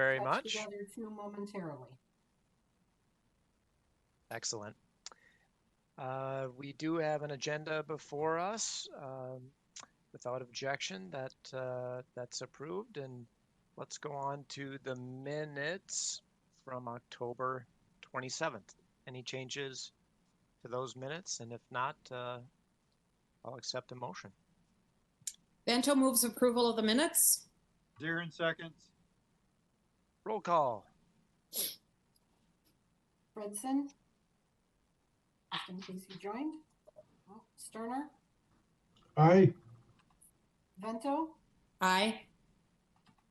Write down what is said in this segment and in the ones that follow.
very touch much. Together too momentarily. Excellent. We do have an agenda before us. Without objection, that's approved. And let's go on to the minutes from October 27th. Any changes to those minutes? And if not, I'll accept a motion. Bento moves approval of the minutes. Zirin seconds. Roll call. Fredson. Just in case you joined. Oh, Sterner. Aye. Vento. Aye.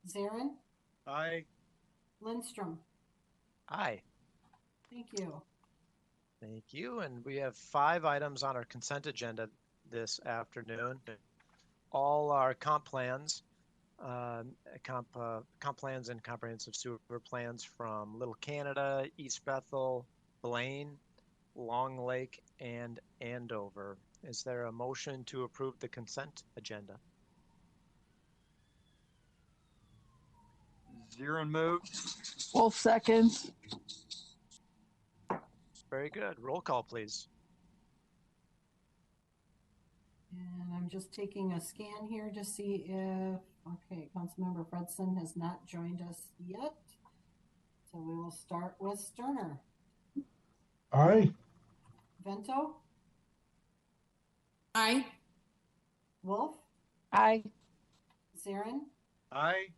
Zirin. Aye. Lindstrom. Aye. Thank you. Thank you. And we have 5 items on our consent agenda this afternoon. All are comp plans, comp plans and comprehensive sewer plans from Little Canada, East Bethel, Blaine, Long Lake, and Andover. Is there a motion to approve the consent agenda? Zirin moves. Wolf seconds. Very good. Roll call, please. And I'm just taking a scan here to see if, okay, Councilmember Fredson has not joined us yet. So we will start with Sterner. Aye. Vento. Aye. Wolf. Aye. Zirin. Aye.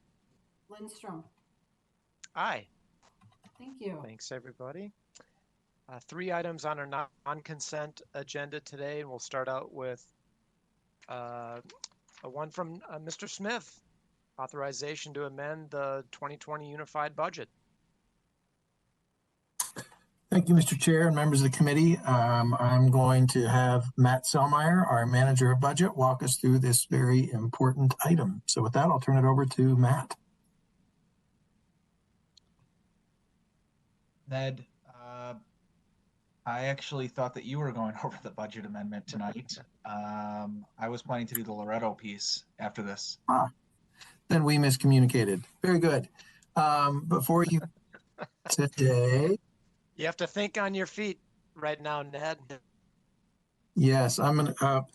Lindstrom. Aye. Thank you. Thanks, everybody. 3 items on our non-consent agenda today, and we'll start out with one from Mr. Smith, authorization to amend the 2020 unified budget. Thank you, Mr. Chair and members of the committee. I'm going to have Matt Selmeyer, our manager of budget, walk us through this very important item. So with that, I'll turn it over to Matt. Ned, I actually thought that you were going over the budget amendment tonight. I was planning to do the Loretto piece after this. Then we miscommunicated. Very good. Before you today. You have to think on your feet right now, Ned. Yes, I'm gonna.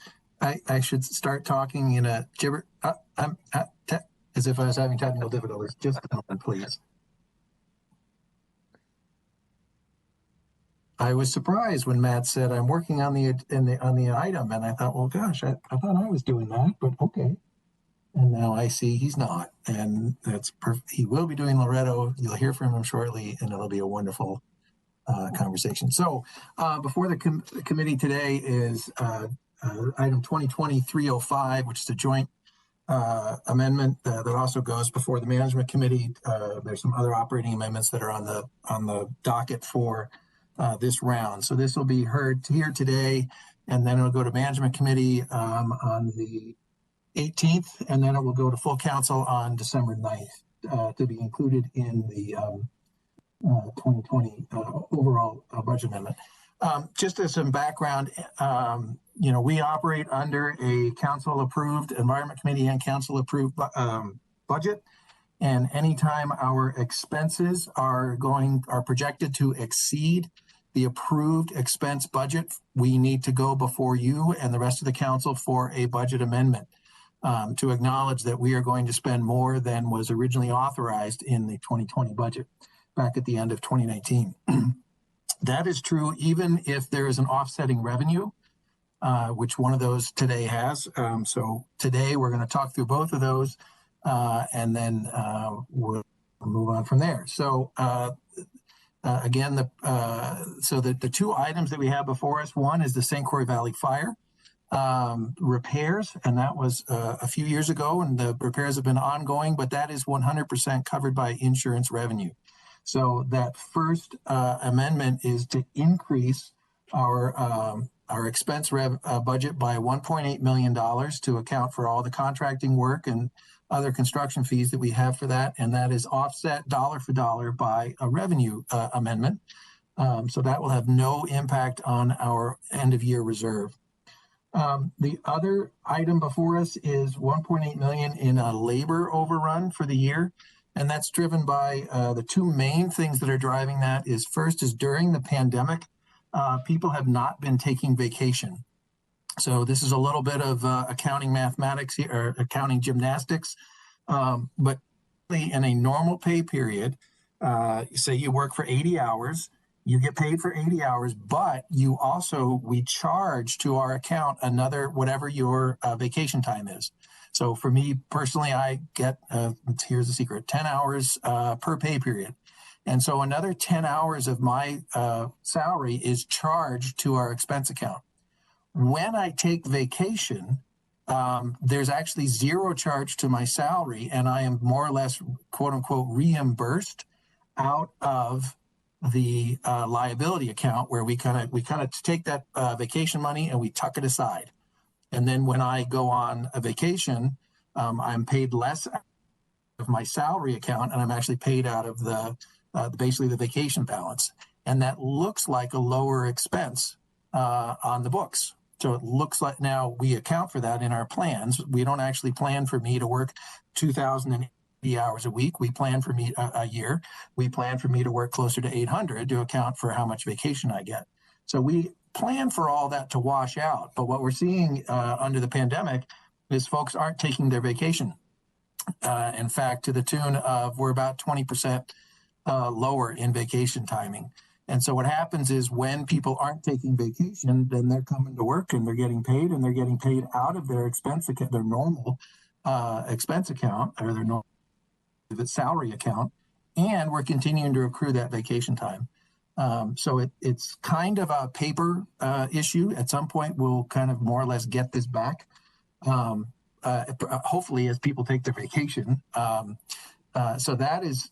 I should start talking in a gibber. As if I was having technical difficulties. Just a moment, please. I was surprised when Matt said, "I'm working on the item," and I thought, "Well, gosh, I thought I was doing that, but okay." And now I see he's not, and that's perfect. He will be doing Loretto. You'll hear from him shortly, and it'll be a wonderful conversation. So, before the committee today is item 2020-305, which is a joint amendment that also goes before the management committee. There's some other operating amendments that are on the docket for this round. So this will be heard here today, and then it'll go to management committee on the 18th, and then it will go to full council on December 9th to be included in the 2020 overall budget amendment. Just as some background, we operate under a council-approved environment committee and council-approved budget. And anytime our expenses are projected to exceed the approved expense budget, we need to go before you and the rest of the council for a budget amendment to acknowledge that we are going to spend more than was originally authorized in the 2020 budget back at the end of 2019. That is true even if there is an offsetting revenue, which one of those today has. So today we're going to talk through both of those. And then we'll move on from there. So again, the 2 items that we have before us, one is the St. Croix Valley Fire repairs, and that was a few years ago, and the repairs have been ongoing, but that is 100% covered by insurance revenue. So that first amendment is to increase our expense budget by $1.8 million to account for all the contracting work and other construction fees that we have for that, and that is offset dollar for dollar by a revenue amendment. So that will have no impact on our end of year reserve. The other item before us is $1.8 million in a labor overrun for the year. And that's driven by the two main things that are driving that is first is during the pandemic, people have not been taking vacation. So this is a little bit of accounting mathematics here, or accounting gymnastics. But in a normal pay period, say you work for 80 hours, you get paid for 80 hours, but we charge to our account another, whatever your vacation time is. So for me personally, I get, here's the secret, 10 hours per pay period. And so another 10 hours of my salary is charged to our expense account. When I take vacation, there's actually zero charge to my salary, and I am more or less, quote unquote, reimbursed out of the liability account, where we kind of take that vacation money and we tuck it aside. And then when I go on a vacation, I'm paid less of my salary account, and I'm actually paid out of basically the vacation balance. And that looks like a lower expense on the books. So it looks like now we account for that in our plans. We don't actually plan for me to work 2,080 hours a week. We plan for me a year. We plan for me to work closer to 800 to account for how much vacation I get. So we plan for all that to wash out. But what we're seeing under the pandemic is folks aren't taking their vacation. In fact, to the tune of we're about 20% lower in vacation timing. And so what happens is when people aren't taking vacation, then they're coming to work and they're getting paid, and they're getting paid out of their expense account, their normal expense account, or their normal salary account, and we're continuing to accrue that vacation time. So it's kind of a paper issue. At some point, we'll kind of more or less get this back, hopefully as people take their vacation. So that is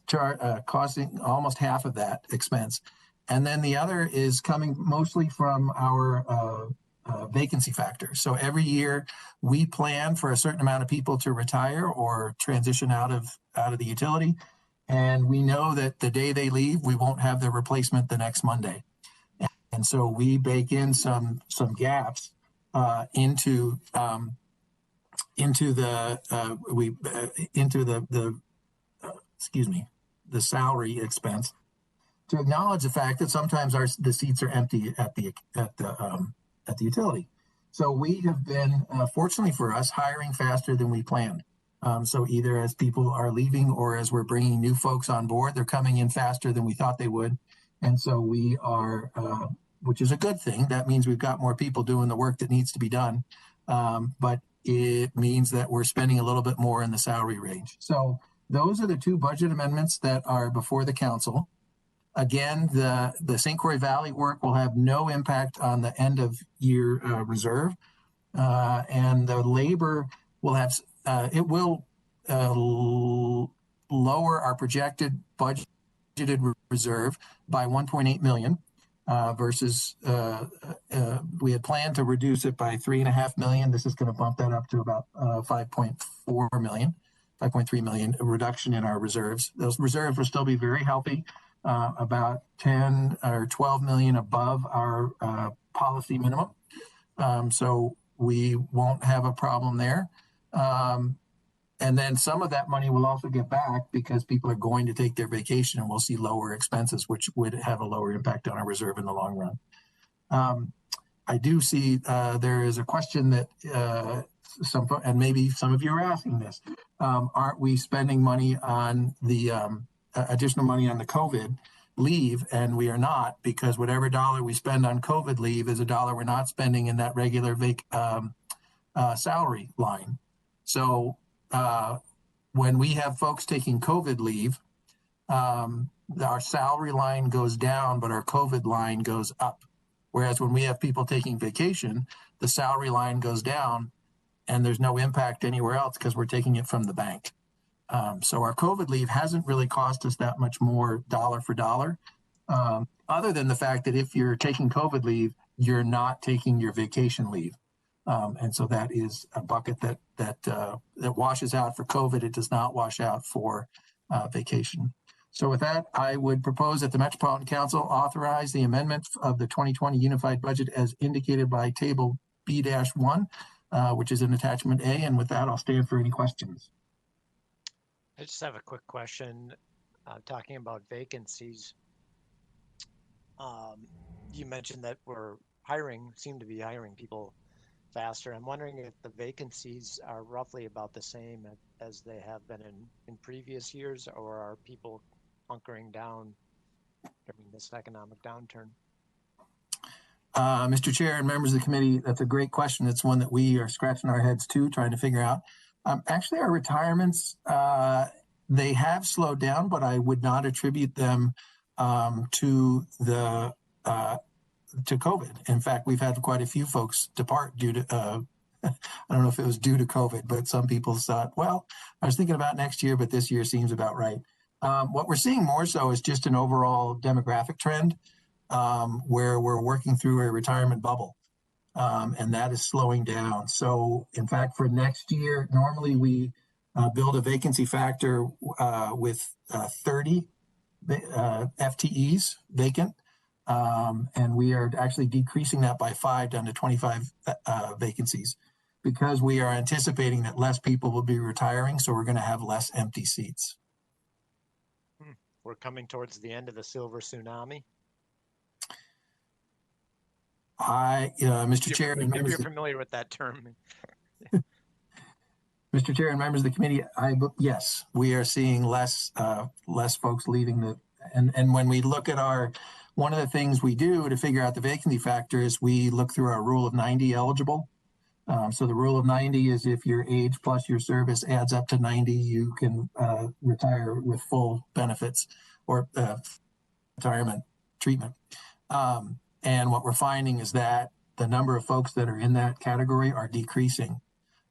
costing almost half of that expense. And then the other is coming mostly from our vacancy factor. So every year we plan for a certain amount of people to retire or transition out of the utility. And we know that the day they leave, we won't have their replacement the next Monday. And so we bake in some gaps into the salary expense, to acknowledge the fact that sometimes the seats are empty at the utility. So we have been, fortunately for us, hiring faster than we planned. So either as people are leaving or as we're bringing new folks on board, they're coming in faster than we thought they would. And so we are, which is a good thing. That means we've got more people doing the work that needs to be done. But it means that we're spending a little bit more in the salary range. So those are the two budget amendments that are before the council. Again, the St. Croix Valley work will have no impact on the end of year reserve. And the labor will have, it will lower our projected budgeted reserve by 1.8 million versus we had planned to reduce it by 3.5 million. This is going to bump that up to about 5.4 million, 5.3 million reduction in our reserves. Those reserves will still be very healthy. About 10 or 12 million above our policy minimum. So we won't have a problem there. And then some of that money will also get back because people are going to take their vacation, and we'll see lower expenses, which would have a lower impact on our reserve in the long run. I do see there is a question that and maybe some of you are asking this, aren't we spending money on the additional money on the COVID leave? And we are not, because whatever dollar we spend on COVID leave is a dollar we're not spending in that regular salary line. So when we have folks taking COVID leave, our salary line goes down, but our COVID line goes up. Whereas when we have people taking vacation, the salary line goes down and there's no impact anywhere else because we're taking it from the bank. So our COVID leave hasn't really cost us that much more dollar for dollar, other than the fact that if you're taking COVID leave, you're not taking your vacation leave. And so that is a bucket that washes out for COVID. It does not wash out for vacation. So with that, I would propose that the Metropolitan Council authorize the amendment of the 2020 Unified Budget as indicated by Table B-1, which is in Attachment A. And with that, I'll stand for any questions. I just have a quick question. Talking about vacancies, you mentioned that seem to be hiring people faster. I'm wondering if the vacancies are roughly about the same as they have been in previous years, or are people hunkering down during this economic downturn? Mr. Chair and members of the committee, that's a great question. It's one that we are scratching our heads too, trying to figure out. Actually, our retirements, they have slowed down, but I would not attribute them to COVID. In fact, we've had quite a few folks depart due to, I don't know if it was due to COVID, but some people thought, well, I was thinking about next year, but this year seems about right. What we're seeing more so is just an overall demographic trend where we're working through a retirement bubble. And that is slowing down. So, in fact, for next year, normally we build a vacancy factor with 30 FTEs vacant. And we are actually decreasing that by 5 down to 25 vacancies because we are anticipating that less people will be retiring. So we're going to have less empty seats. We're coming towards the end of the silver tsunami. Mr. Chair, and if members you're familiar with that term. Mr. Chair and members of the committee, yes, we are seeing less folks leaving and when we look at one of the things we do to figure out the vacancy factor is we look through our rule of 90 eligible. So the rule of 90 is if your age plus your service adds up to 90, you can retire with full benefits or retirement treatment. And what we're finding is that the number of folks that are in that category are decreasing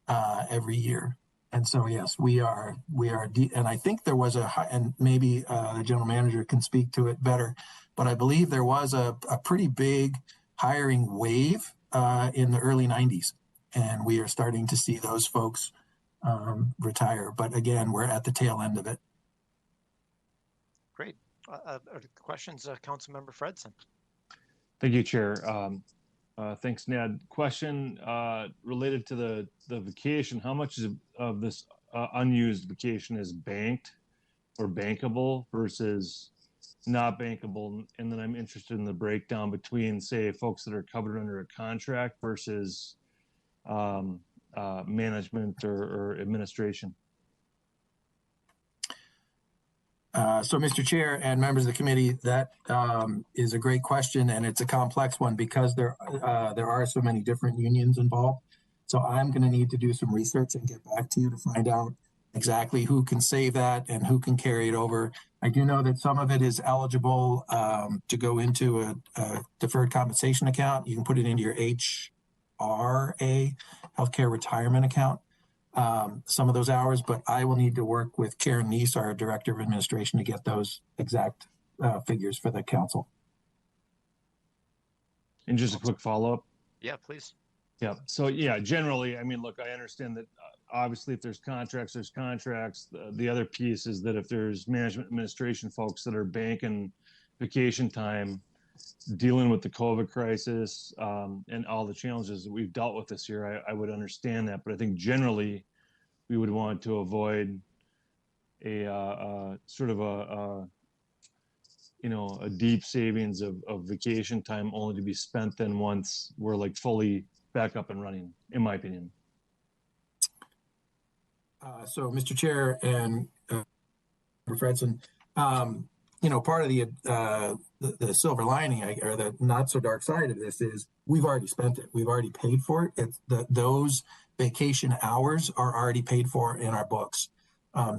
every year. And so, yes, we are, and I think there was and maybe the general manager can speak to it better, but I believe there was a pretty big hiring wave in the early 90s. And we are starting to see those folks retire. But again, we're at the tail end of it. Great. Questions, Councilmember Fredson? Thank you, Chair. Thanks, Ned. Question related to the vacation. How much of this unused vacation is banked or bankable versus not bankable? And then I'm interested in the breakdown between, say, folks that are covered under a contract versus management or administration. So, Mr. Chair and members of the committee, that is a great question, and it's a complex one because there are so many different unions involved. So I'm going to need to do some research and get back to you to find out exactly who can save that and who can carry it over. I do know that some of it is eligible to go into a deferred compensation account. You can put it into your HRA, healthcare retirement account. Some of those hours, but I will need to work with Karen Neese, our Director of Administration, to get those exact figures for the council. And just a quick follow-up. Yeah, please. Yeah. So yeah, generally, I mean, look, I understand that obviously if there's contracts, there's contracts. The other piece is that if there's management administration folks that are banking vacation time, dealing with the COVID crisis and all the challenges that we've dealt with this year, I would understand that. But I think generally we would want to avoid a sort of a deep savings of vacation time only to be spent then once we're like fully back up and running, in my opinion. So, Mr. Chair and Fredson, part of the silver lining or the not so dark side of this is we've already spent it. We've already paid for it. Those vacation hours are already paid for in our books.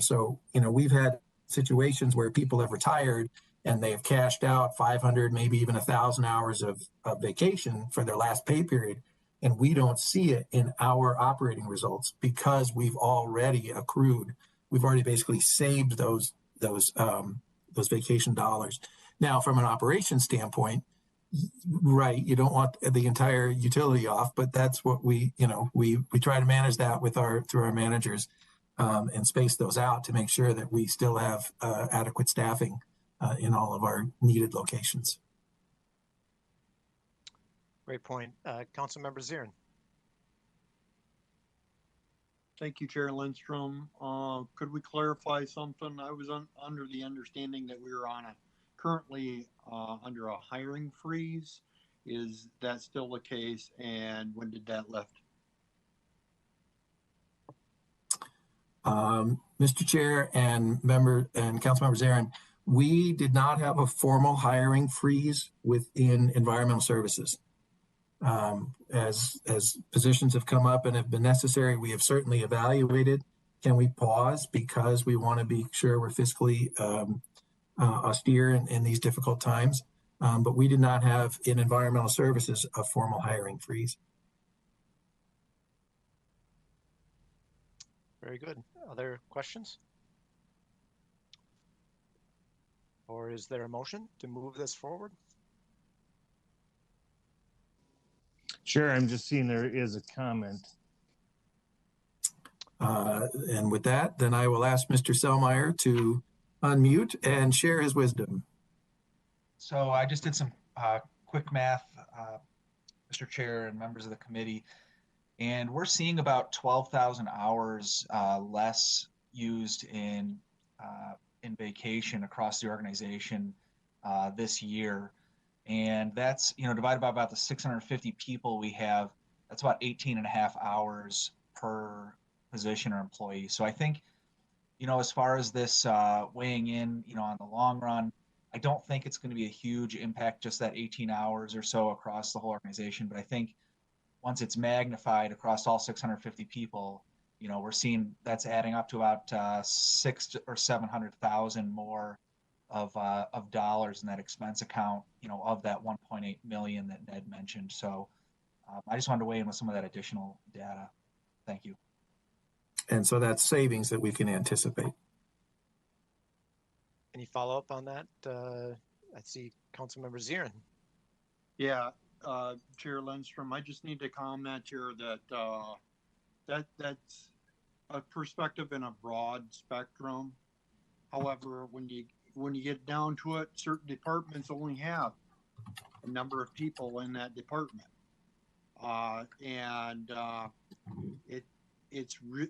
So, we've had situations where people have retired and they've cashed out 500, maybe even 1,000 hours of vacation for their last pay period. And we don't see it in our operating results because we've already accrued. We've already basically saved those vacation dollars. Now, from an operations standpoint, right, you don't want the entire utility off, but that's what we try to manage that through our managers and space those out to make sure that we still have adequate staffing in all of our needed locations. Great point. Councilmember Zirin. Thank you, Chair Lindstrom. Could we clarify something? I was under the understanding that we were currently under a hiring freeze. Is that still the case? And when did that lift? Mr. Chair and Councilmember Zirin, we did not have a formal hiring freeze within environmental services. As positions have come up and have been necessary, we have certainly evaluated, can we pause because we want to be sure we're fiscally austere in these difficult times. But we did not have in environmental services a formal hiring freeze. Very good. Other questions? Or is there a motion to move this forward? Sure, I'm just seeing there is a comment. And with that, then I will ask Mr. Selmeyer to unmute and share his wisdom. So I just did some quick math, Mr. Chair and members of the committee, and we're seeing about 12,000 hours less used in vacation across the organization this year. And that's, divided by about the 650 people we have, that's about 18 and a half hours per position or employee. So I think, as far as this weighing in, on the long run, I don't think it's going to be a huge impact, just that 18 hours or so across the whole organization. But I think once it's magnified across all 650 people, we're seeing that's adding up to about 600,000 or 700,000 more of dollars in that expense account, of that 1.8 million that Ned mentioned. So I just wanted to weigh in with some of that additional data. Thank you. And so that's savings that we can anticipate. Any follow up on that? I see Councilmember Zirin. Yeah, Chair Lindstrom, I just need to comment here that that's a perspective in a broad spectrum. However, when you get down to it, certain departments only have a number of people in that department, and it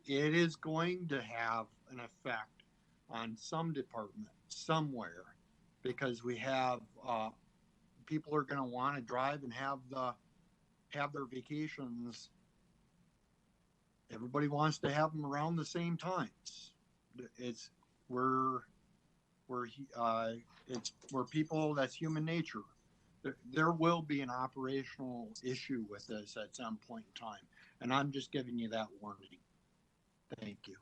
is going to have an effect on some department somewhere, because we have people are going to want to drive and have their vacations. Everybody wants to have them around the same times. It's people, that's human nature. There will be an operational issue with this at some point in time, and I'm just giving you that warning. Thank you.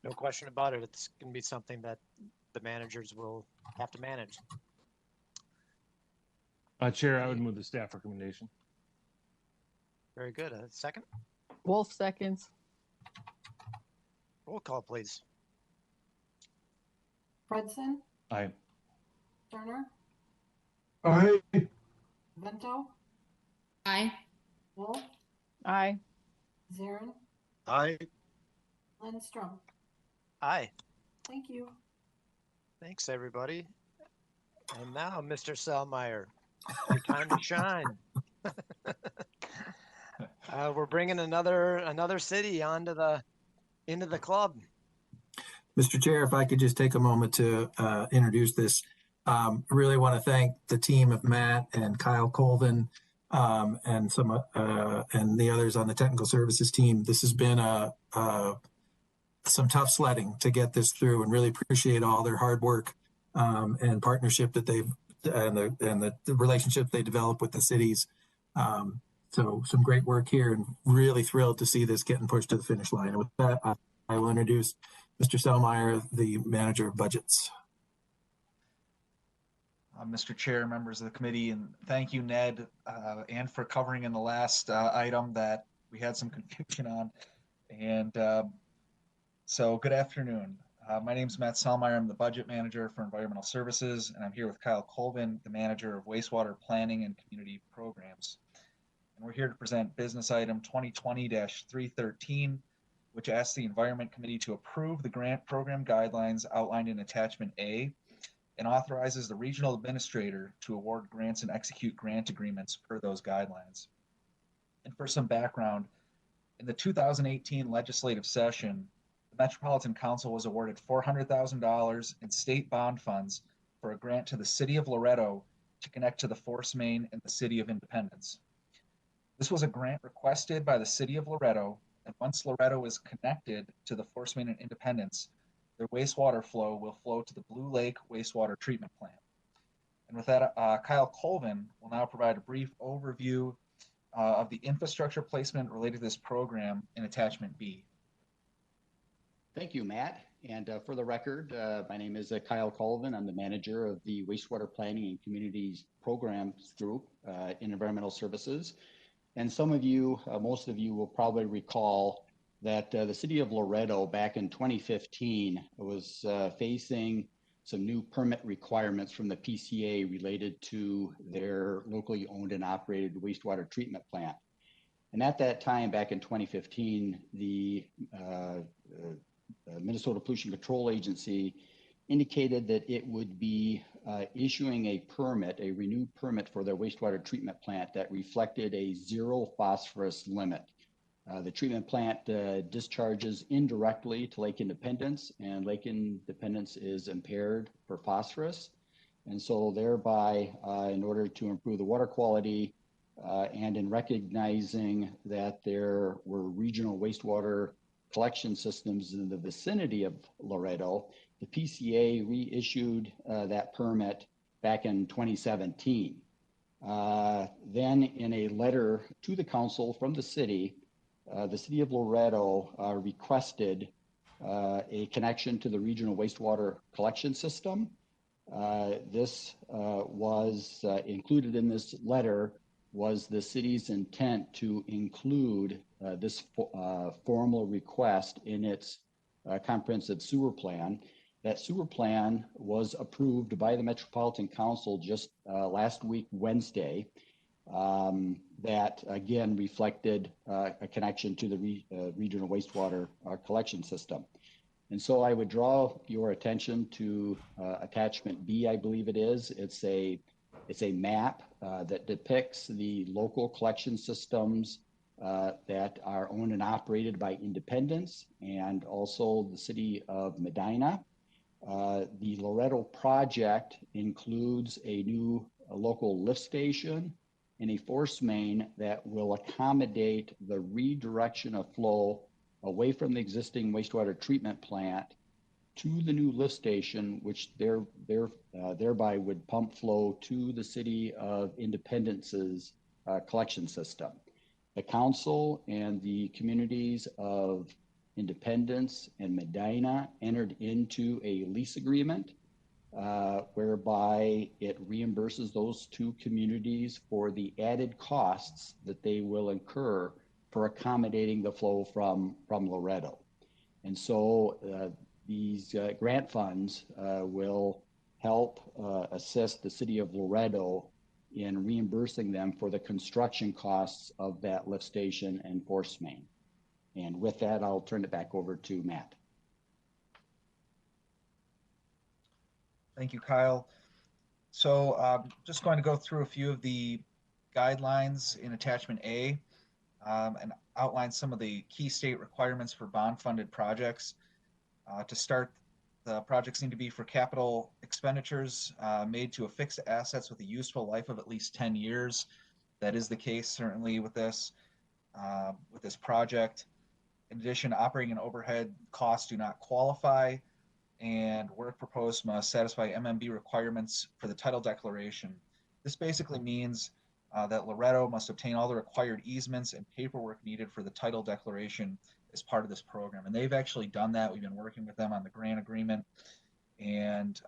No question about it. It's going to be something that the managers will have to manage. Chair, I would move the staff recommendation. Very good. A second? Wolf seconds. Roll call, please. Fredson, Aye. Turner, Aye. Vento, Aye. Wolf, Aye. Zirin, I Lindstrom. Aye. Thank you. Thanks, everybody. And now, Mr. Selmeyer, your time to shine. We're bringing another city into the club. Mr. Chair, if I could just take a moment to introduce this. I really want to thank the team of Matt and Kyle Colvin and the others on the technical services team. This has been some tough sledding to get this through, and really appreciate all their hard work and partnership that and the relationship they developed with the cities. So some great work here, and really thrilled to see this getting pushed to the finish line. And with that, I will introduce Mr. Selmeyer, the manager of budgets. Mr. Chair, members of the committee, and thank you, Ned, and for covering in the last item that we had some confusion on. And so good afternoon. My name is Matt Selmeyer. I'm the budget manager for environmental services, and I'm here with Kyle Colvin, the manager of wastewater planning and community programs. And we're here to present business item 2020-313, which asks the Environment Committee to approve the grant program guidelines outlined in Attachment A, and authorizes the regional administrator to award grants and execute grant agreements per those guidelines. And for some background, in the 2018 legislative session, the Metropolitan Council was awarded $400,000 in state bond funds for a grant to the city of Loretto to connect to the force main in the city of Independence. This was a grant requested by the city of Loretto, and once Loretto is connected to the force main in Independence, their wastewater flow will flow to the Blue Lake wastewater treatment plant. And with that, Kyle Colvin will now provide a brief overview of the infrastructure placement related to this program in attachment B. Thank you, Matt. And for the record, my name is Kyle Colvin. I'm the manager of the Wastewater Planning and Communities Programs Group in Environmental Services. And some of you, most of you will probably recall that the city of Loretto back in 2015 was facing some new permit requirements from the PCA related to their locally owned and operated wastewater treatment plant. And at that time, back in 2015, the Minnesota Pollution Control Agency indicated that it would be issuing a permit, a renewed permit for their wastewater treatment plant that reflected a zero phosphorus limit. The treatment plant discharges indirectly to Lake Independence, and Lake Independence is impaired for phosphorus. And so thereby, in order to improve the water quality and in recognizing that there were regional wastewater collection systems in the vicinity of Loretto, the PCA reissued that permit back in 2017. Then in a letter to the council from the city of Loretto requested a connection to the regional wastewater collection system. This was included in this letter was the city's intent to include this formal request in its comprehensive sewer plan. That sewer plan was approved by the Metropolitan Council just last week, Wednesday. That again reflected a connection to the regional wastewater collection system. And so I would draw your attention to attachment B, I believe it is. It's a map that depicts the local collection systems that are owned and operated by Independence and also the city of Medina. The Loretto project includes a new local lift station and a force main that will accommodate the redirection of flow away from the existing wastewater treatment plant to the new lift station, which thereby would pump flow to the city of Independence's collection system. The council and the communities of Independence and Medina entered into a lease agreement whereby it reimburses those two communities for the added costs that they will incur for accommodating the flow from Loretto. And so these grant funds will help assist the city of Loretto in reimbursing them for the construction costs of that lift station and force main. And with that, I'll turn it back over to Matt. Thank you, Kyle. So just going to go through a few of the guidelines in attachment A and outline some of the key state requirements for bond-funded projects. To start, the projects need to be for capital expenditures made to affix assets with a useful life of at least 10 years. That is the case certainly with this project. In addition, operating and overhead costs do not qualify, and work proposed must satisfy MMB requirements for the title declaration. This basically means that Loretto must obtain all the required easements and paperwork needed for the title declaration as part of this program. And they've actually done that. We've been working with them on the grant agreement and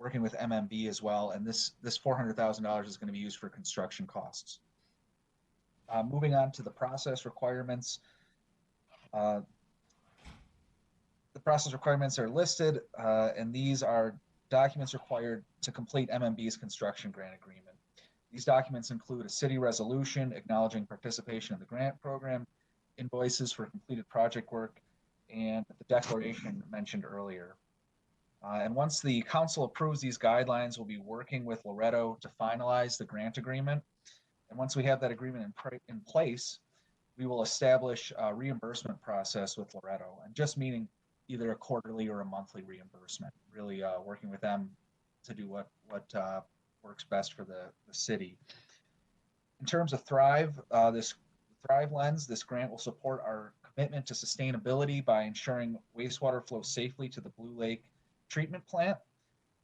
working with MMB as well. And this $400,000 is going to be used for construction costs. Moving on to the process requirements. The process requirements are listed, and these are documents required to complete MMB's construction grant agreement. These documents include a city resolution acknowledging participation in the grant program, invoices for completed project work, and the declaration mentioned earlier. And once the council approves these guidelines, we'll be working with Loretto to finalize the grant agreement. And once we have that agreement in place, we will establish a reimbursement process with Loretto, and just meaning either a quarterly or a monthly reimbursement, really working with them to do what works best for the city. In terms of Thrive, this Thrive lens, this grant will support our commitment to sustainability by ensuring wastewater flows safely to the Blue Lake treatment plant.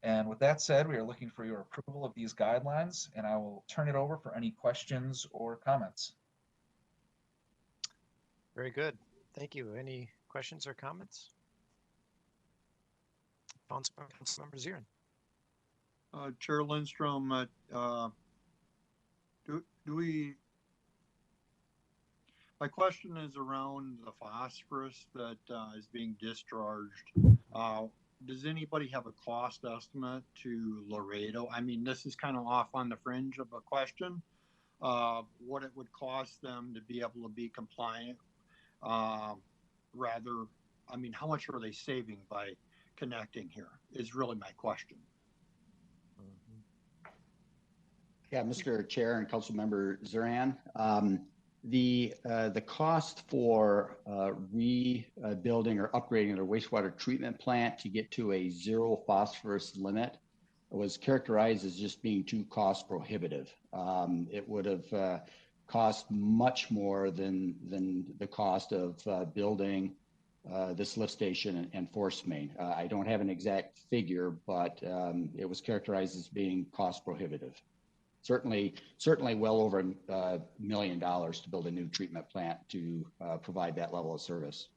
And with that said, we are looking for your approval of these guidelines, and I will turn it over for any questions or comments. Very good. Thank you. Any questions or comments? Councilmember Zirin. Chair Lindstrom, do we, my question is around the phosphorus that is being discharged. Does anybody have a cost estimate to Laredo? I mean, this is kind of off on the fringe of a question. What it would cost them to be able to be compliant. Rather, I mean, how much are they saving by connecting here is really my question. Yeah, Mr. Chair and Councilmember Zirin, the cost for rebuilding or upgrading their wastewater treatment plant to get to a zero phosphorus limit was characterized as just being too cost prohibitive. It would have cost much more than the cost of building this lift station and force main. I don't have an exact figure, but it was characterized as being cost prohibitive. Certainly well over $1 million to build a new treatment plant to provide that level of service.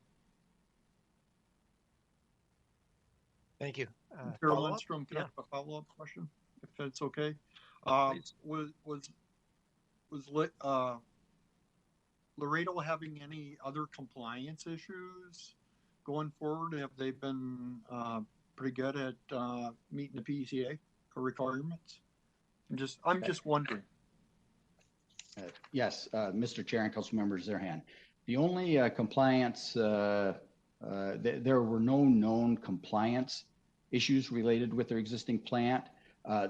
Thank you. Chair Lindstrom, can I have a follow-up question, if that's okay? Was Laredo having any other compliance issues going forward? Have they been pretty good at meeting the PCA requirements? I'm just wondering. Yes, Mr. Chair and Councilmember Zirin. The only compliance, there were no known compliance issues related with their existing plant.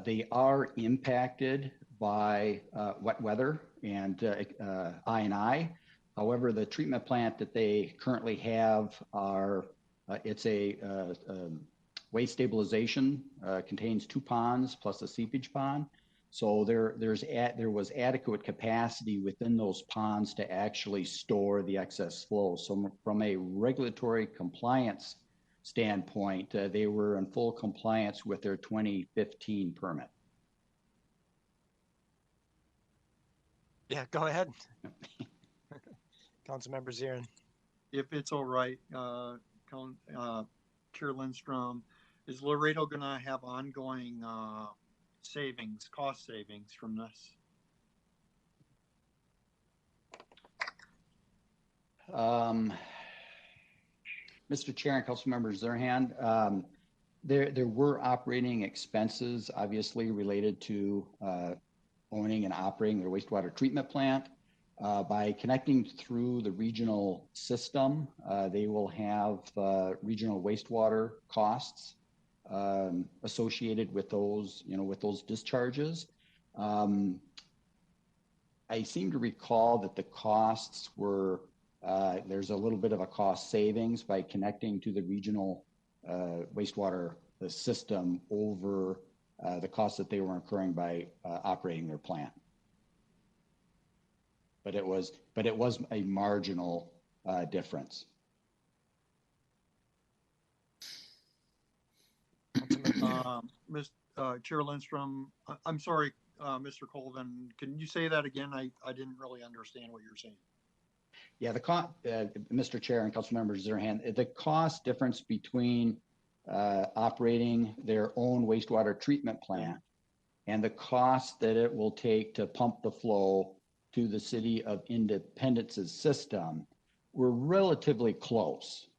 They are impacted by wet weather and I&I. However, the treatment plant that they currently have it's a waste stabilization, contains 2 ponds plus a seepage pond. So there was adequate capacity within those ponds to actually store the excess flow. So from a regulatory compliance standpoint, they were in full compliance with their 2015 permit. Yeah, go ahead. Councilmember Zirin. If it's all right, Chair Lindstrom, is Laredo going to have ongoing cost savings from this? Mr. Chair and Councilmember Zirin, there were operating expenses obviously related to owning and operating their wastewater treatment plant. By connecting through the regional system, they will have regional wastewater costs associated with those, with those discharges. I seem to recall that the costs were, there's a little bit of a cost savings by connecting to the regional wastewater system over the costs that they were incurring by operating their plant. But it was a marginal difference. Chair Lindstrom, I'm sorry, Mr. Colvin, can you say that again? I didn't really understand what you're saying. Yeah, Mr. Chair and Councilmember Zirin, the cost difference between operating their own wastewater treatment plant and the cost that it will take to pump the flow to the City of Independence's system were relatively close.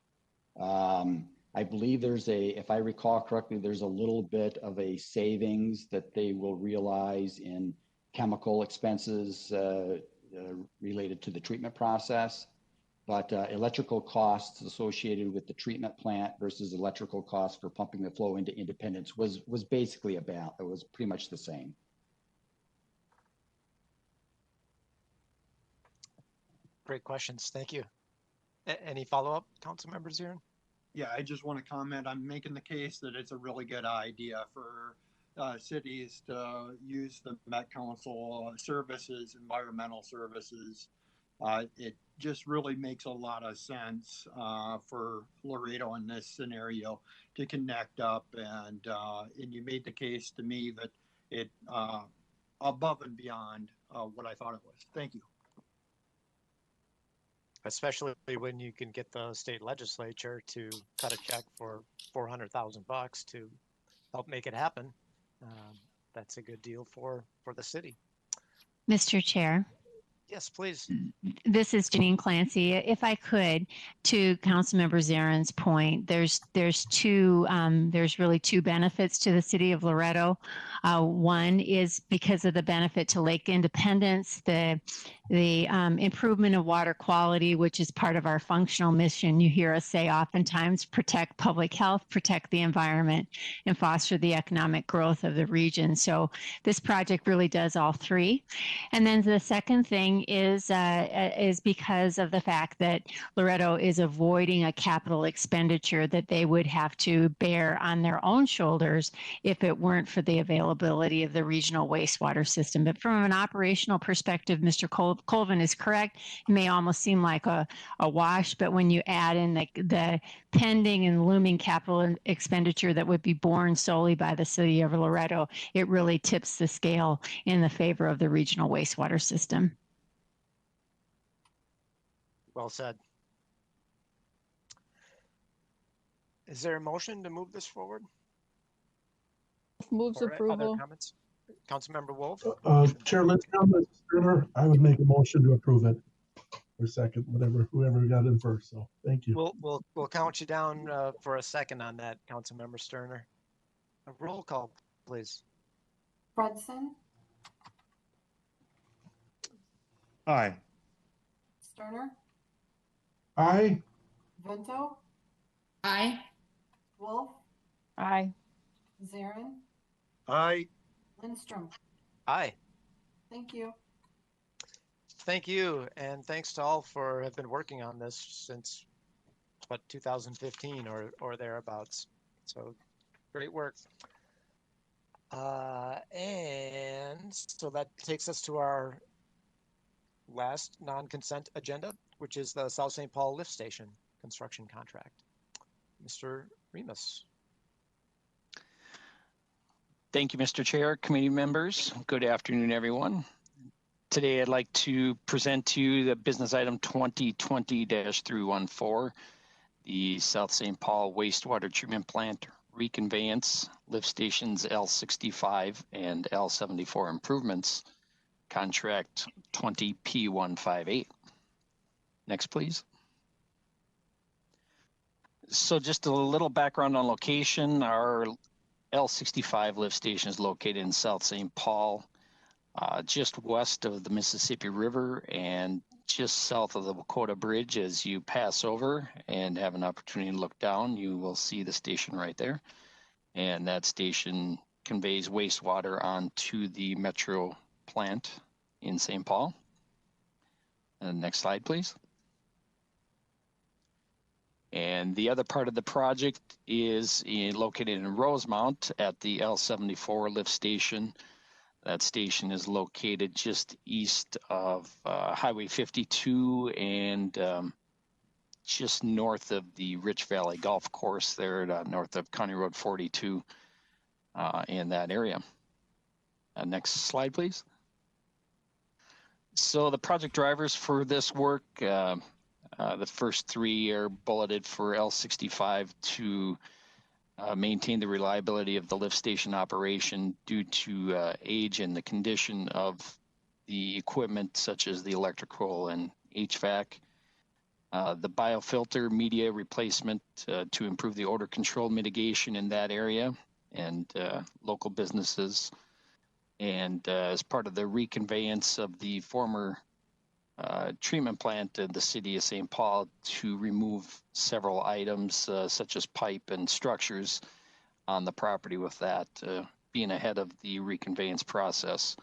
I believe if I recall correctly, there's a little bit of a savings that they will realize in chemical expenses related to the treatment process, but electrical costs associated with the treatment plant versus electrical costs for pumping the flow into Independence was basically it was pretty much the same. Great questions. Thank you. Any follow-up, Councilmember Zirin? Yeah, I just want to comment. I'm making the case that it's a really good idea for cities to use the Met Council services, environmental services. It just really makes a lot of sense for Laredo in this scenario to connect up, and you made the case to me that it above and beyond what I thought it was. Thank you. Especially when you can get the state legislature to cut a check for $400,000 to help make it happen. That's a good deal for the city. Mr. Chair, Yes, please. this is Janine Clancy. If I could, to Councilmember Zarin's point, there's really two benefits to the city of Loretto. One is because of the benefit to Lake Independence, the improvement of water quality, which is part of our functional mission. You hear us say oftentimes, protect public health, protect the environment, and foster the economic growth of the region. So this project really does all three. And then the second thing is because of the fact that Loretto is avoiding a capital expenditure that they would have to bear on their own shoulders if it weren't for the availability of the regional wastewater system. But from an operational perspective, Mr. Colvin is correct. It may almost seem like a wash, but when you add in the pending and looming capital expenditure that would be borne solely by the city of Loretto, it really tips the scale in the favor of the regional wastewater system. Well said. Is there a motion to move this forward? Moves Or approval. other comments? Councilmember Wolf? Chair Turner, I would make a motion to approve it. Or second, whoever got in first. So thank you. We'll count you down for a second on that, Councilmember Sterner. A roll call, please. Fredson, Aye. Sterner, Aye. Vento, Aye. Wolf, Aye. Zarin, Aye. Lindstrom. Aye. Thank you. Thank you, and thanks to all for have been working on this since 2015 or thereabouts. So great work. And so that takes us to our last non-consent agenda, which is the South St. Paul lift station construction contract. Mr. Remus. Thank you, Mr. Chair, committee members. Good afternoon, everyone. Today, I'd like to present to you the business item 2020-314, the South St. Paul wastewater treatment plant reconveyance, lift stations L65 and L74 improvements, contract 20P158. Next, please. So just a little background on location. Our L65 lift station is located in South St. Paul, just west of the Mississippi River and just south of the Wakota Bridge. As you pass over and have an opportunity to look down, you will see the station right there. And that station conveys wastewater onto the Metro plant in St. Paul. And next slide, please. And the other part of the project is located in Rosemount at the L74 lift station. That station is located just east of Highway 52 and just north of the Rich Valley Golf Course there, north of County Road 42 in that area. Next slide, please. So the project drivers for this work, the first three are bulleted for L65 to maintain the reliability of the lift station operation due to age and the condition of the equipment, such as the electrical and HVAC. The biofilter media replacement to improve the odor control mitigation in that area and local businesses. And as part of the reconveyance of the former treatment plant in the city of St. Paul to remove several items such as pipe and structures on the property, with that being ahead of the reconveyance process.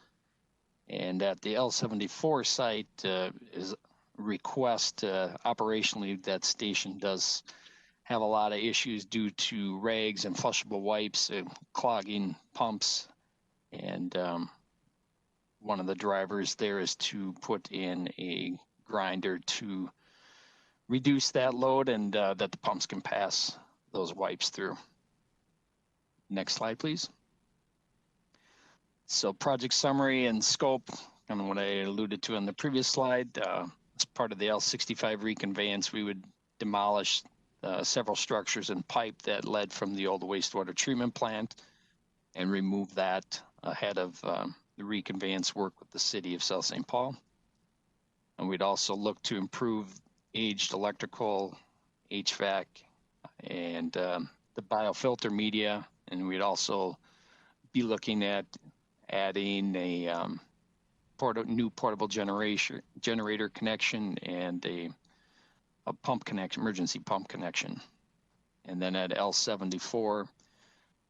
And at the L74 site is request. Operationally, that station does have a lot of issues due to rags and flushable wipes, clogging pumps, and one of the drivers there is to put in a grinder to reduce that load and that the pumps can pass those wipes through. Next slide, please. So project summary and scope, kind of what I alluded to on the previous slide. As part of the L65 reconveyance, we would demolish several structures and pipe that led from the old wastewater treatment plant and remove that ahead of the reconveyance work with the city of South St. Paul. And we'd also look to improve aged electrical, HVAC, and the biofilter media. And we'd also be looking at adding a new portable generator connection and a pump connection, emergency pump connection. And then at L74,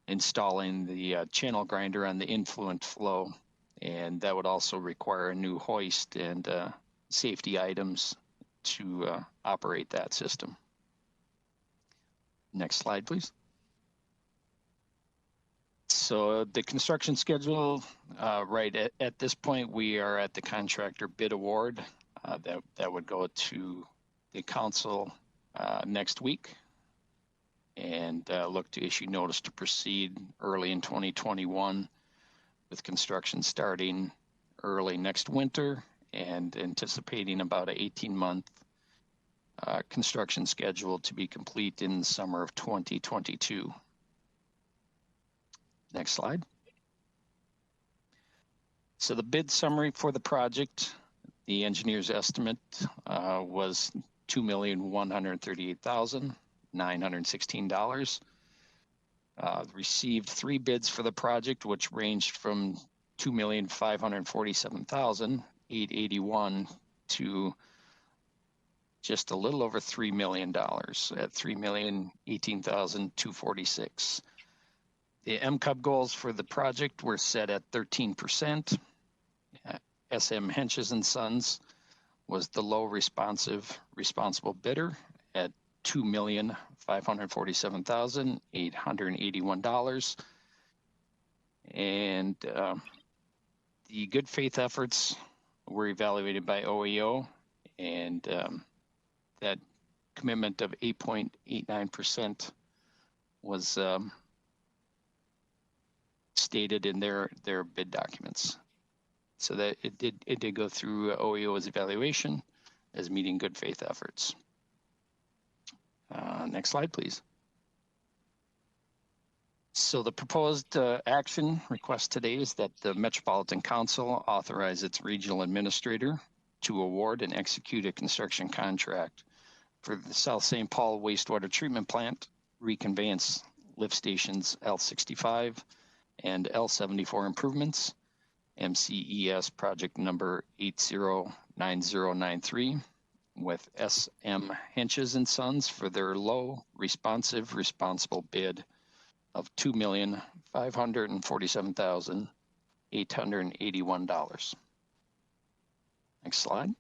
installing the channel grinder on the influent flow. And that would also require a new hoist and safety items to operate that system. Next slide, please. So the construction schedule, right at this point, we are at the contractor bid award. That would go to the council next week and look to issue notice to proceed early in 2021 with construction starting early next winter and anticipating about an 18-month construction schedule to be complete in the summer of 2022. Next slide. So the bid summary for the project, the engineer's estimate was $2,138,916. Received 3 bids for the project, which ranged from $2,547,881 to just a little over $3 million at $3,018,246. The MCUB goals for the project were set at 13%. SM Henches and Sons was the low responsible bidder at $2,547,881. And the good faith efforts were evaluated by OEO, and that commitment of 8.89% was stated in their bid documents. So that it did go through OEO's evaluation as meeting good faith efforts. Next slide, please. So the proposed action request today is that the Metropolitan Council authorize its regional administrator to award and execute a construction contract for the South St. Paul wastewater treatment plant reconveyance lift stations L65 and L74 improvements, MCES project number 809093, with SM Henches and Sons for their low responsible bid of $2,547,881. Next slide.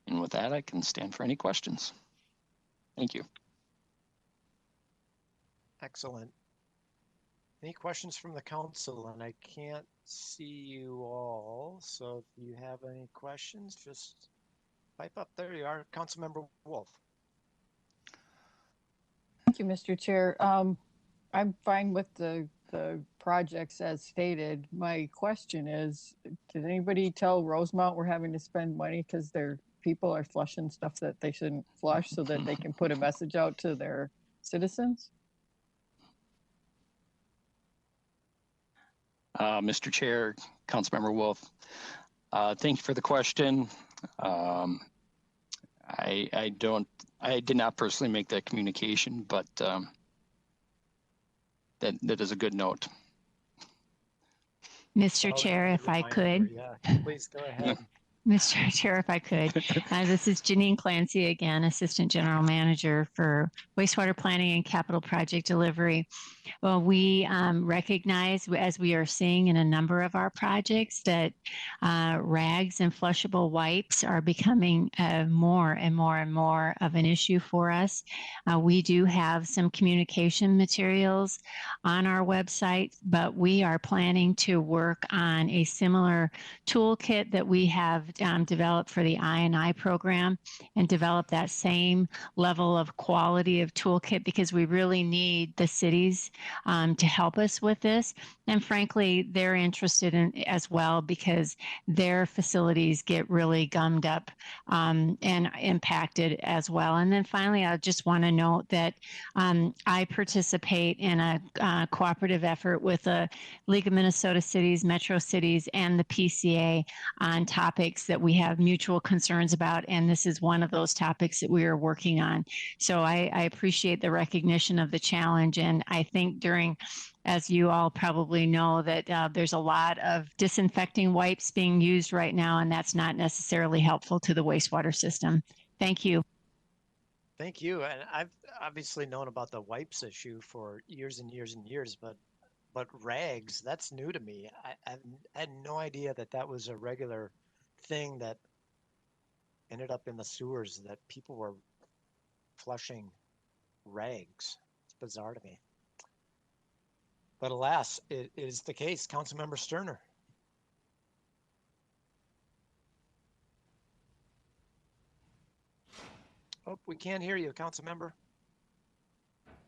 And with that, I can stand for any questions. Thank you. Excellent. Any questions from the council? And I can't see you all, so if you have any questions, just pipe up. There you are, Councilmember Wolf. Thank you, Mr. Chair. I'm fine with the projects as stated. My question is, did anybody tell Rosemount we're having to spend money because their people are flushing stuff that they shouldn't flush so that they can put a message out to their citizens? Mr. Chair, Councilmember Wolf, thank you for the question. I did not personally make that communication, but that is a good note. Mr. Chair, if I could. Yeah, please go ahead. Mr. Chair, if I could. This is Janine Clancy again, Assistant General Manager for Wastewater Planning and Capital Project Delivery. Well, we recognize, as we are seeing in a number of our projects, that rags and flushable wipes are becoming more and more and more of an issue for us. We do have some communication materials on our website, but we are planning to work on a similar toolkit that we have developed for the I&I program and develop that same level of quality of toolkit, because we really need the cities to help us with this. And frankly, they're interested in as well, because their facilities get really gummed up and impacted as well. And then finally, I just want to note that I participate in a cooperative effort with the League of Minnesota Cities, Metro Cities, and the PCA on topics that we have mutual concerns about. And this is one of those topics that we are working on. So I appreciate the recognition of the challenge. And I think during, as you all probably know, that there's a lot of disinfecting wipes being used right now, and that's not necessarily helpful to the wastewater system. Thank you. Thank you. And I've obviously known about the wipes issue for years and years and years, but rags, that's new to me. I had no idea that that was a regular thing that ended up in the sewers, that people were flushing rags. It's bizarre to me. But alas, it is the case. Councilmember Sterner. Oh, we can't hear you, Councilmember.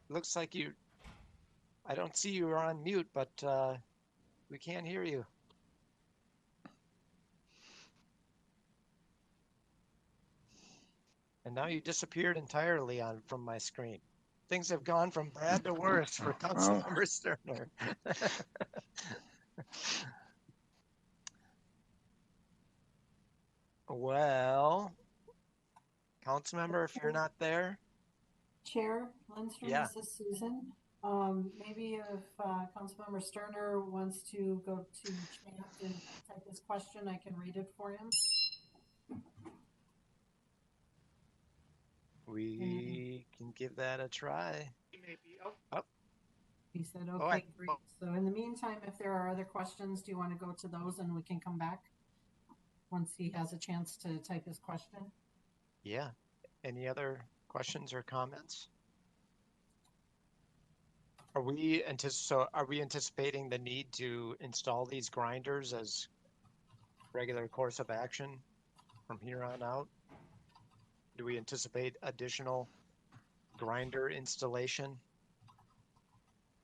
Looks like you, I don't see you are on mute, but we can't hear you. And now you disappeared entirely from my screen. Things have gone from bad to worse for Councilmember Sterner. Well, Councilmember, if you're not there. Chair Lindstrom, Yeah. This is Susan. Maybe if Councilmember Sterner wants to go to chat and type his question, I can read it for him. We can give that a try. He said, okay, great. So in the meantime, if there are other questions, do you want to go to those and we can come back once he has a chance to type his question? Yeah. Any other questions or comments? Are we anticipating the need to install these grinders as regular course of action from here on out? Do we anticipate additional grinder installation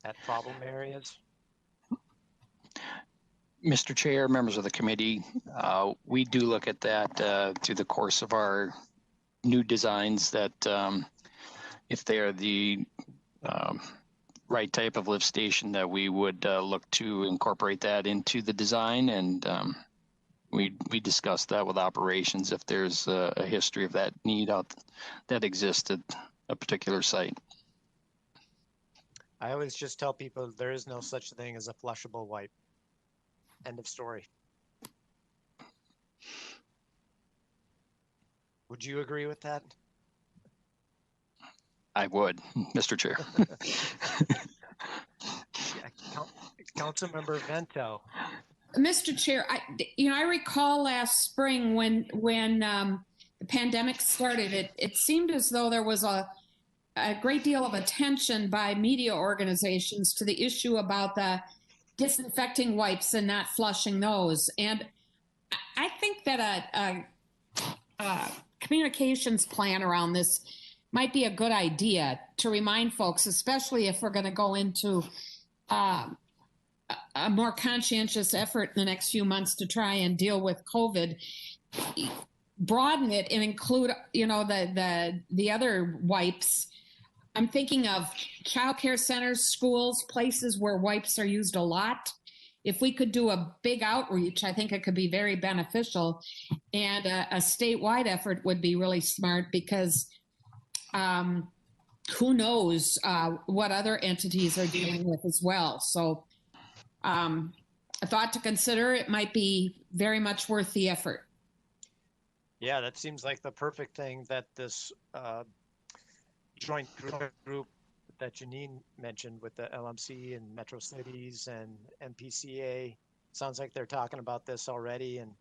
at problem areas? Mr. Chair, members of the committee, we do look at that through the course of our new designs, that if they are the right type of lift station, that we would look to incorporate that into the design. And we discussed that with operations if there's a history of that need that exists at a particular site. I always just tell people there is no such thing as a flushable wipe. End of story. Would you agree with that? I would, Mr. Chair. Councilmember Vento. Mr. Chair, I recall last spring when the pandemic started, it seemed as though there was a great deal of attention by media organizations to the issue about the disinfecting wipes and not flushing those. And I think that a communications plan around this might be a good idea to remind folks, especially if we're going to go into a more conscientious effort in the next few months to try and deal with COVID. Broaden it and include, the other wipes. I'm thinking of childcare centers, schools, places where wipes are used a lot. If we could do a big outreach, I think it could be very beneficial. And a statewide effort would be really smart, because who knows what other entities are dealing with as well. So a thought to consider. It might be very much worth the effort. Yeah, that seems like the perfect thing that this joint group that Janine mentioned with the LMC and Metro Cities and MPCA. Sounds like they're talking about this already, and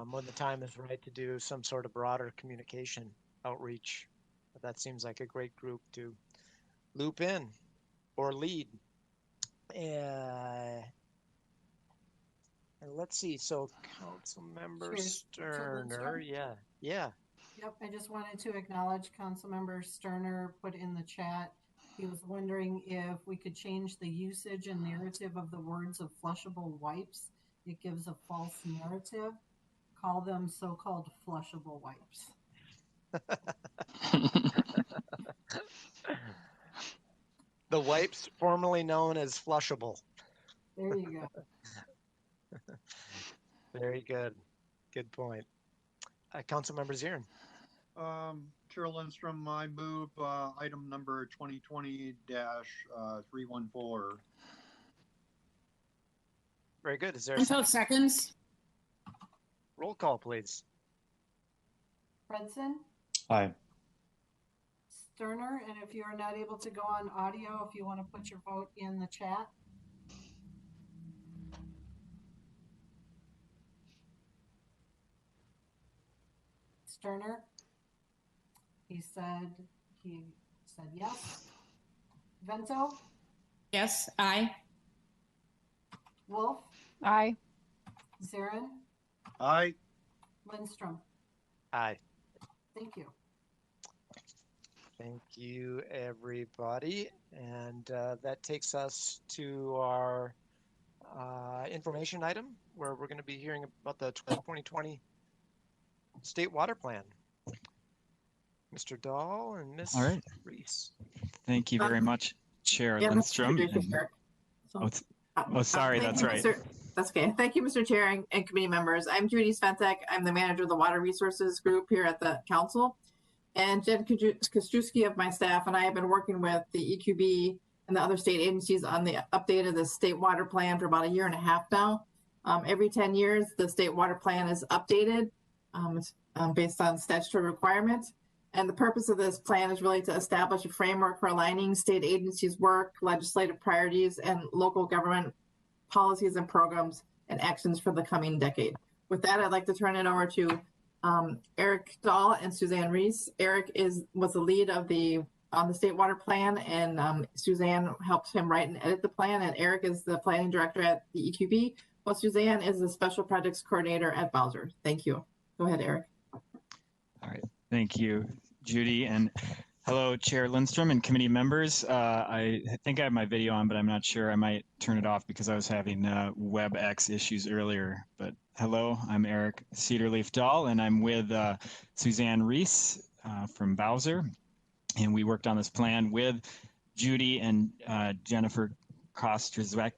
when the time is right to do some sort of broader communication outreach. But that seems like a great group to loop in or lead. And let's see, so Councilmember Sterner, yeah. Yep, I just wanted to acknowledge Councilmember Sterner put in the chat. He was wondering if we could change the usage and narrative of the words of flushable wipes. It gives a false narrative. Call them so-called flushable wipes. The wipes formerly known as flushable. There you go. Very good. Good point. Councilmember Zirin. Chair Lindstrom, I move item number 2020-314. Very good. Is there a Until seconds? Roll call, please. Fredson, Aye. Sterner, and if you are not able to go on audio, if you want to put your vote in the chat. Sterner, he said yes. Vento, Yes, aye. Wolf, Aye. Zirin, Aye. Lindstrom. Aye. Thank you. Thank you, everybody. And that takes us to our information item, where we're going to be hearing about the 2020 State Water Plan. Mr. Dahl and Ms. All right. Reese. Thank you very much, Chair Lindstrom. Sorry, that's right. That's okay. Thank you, Mr. Chair and committee members. I'm Judy Sventek. I'm the manager of the Water Resources Group here at the council. And Jen Kostrowski of my staff and I have been working with the EQB and the other state agencies on the update of the state water plan for about 1.5 years now. Every 10 years, the state water plan is updated based on statutory requirements. And the purpose of this plan is really to establish a framework for aligning state agencies' work, legislative priorities, and local government policies and programs and actions for the coming decade. With that, I'd like to turn it over to Eric Dahl and Suzanne Reese. Eric was the lead of on the state water plan, and Suzanne helped him write and edit the plan. And Eric is the planning director at the EQB, while Suzanne is the special projects coordinator at Bowser. Thank you. Go ahead, Eric. All right. Thank you, Judy. And hello, Chair Lindstrom and committee members. I think I have my video on, but I'm not sure. I might turn it off because I was having WebEx issues earlier. But hello, I'm Eric Cedarleaf Dahl, and I'm with Suzanne Reese from Bowser. And we worked on this plan with Judy and Jennifer Kostrzeski,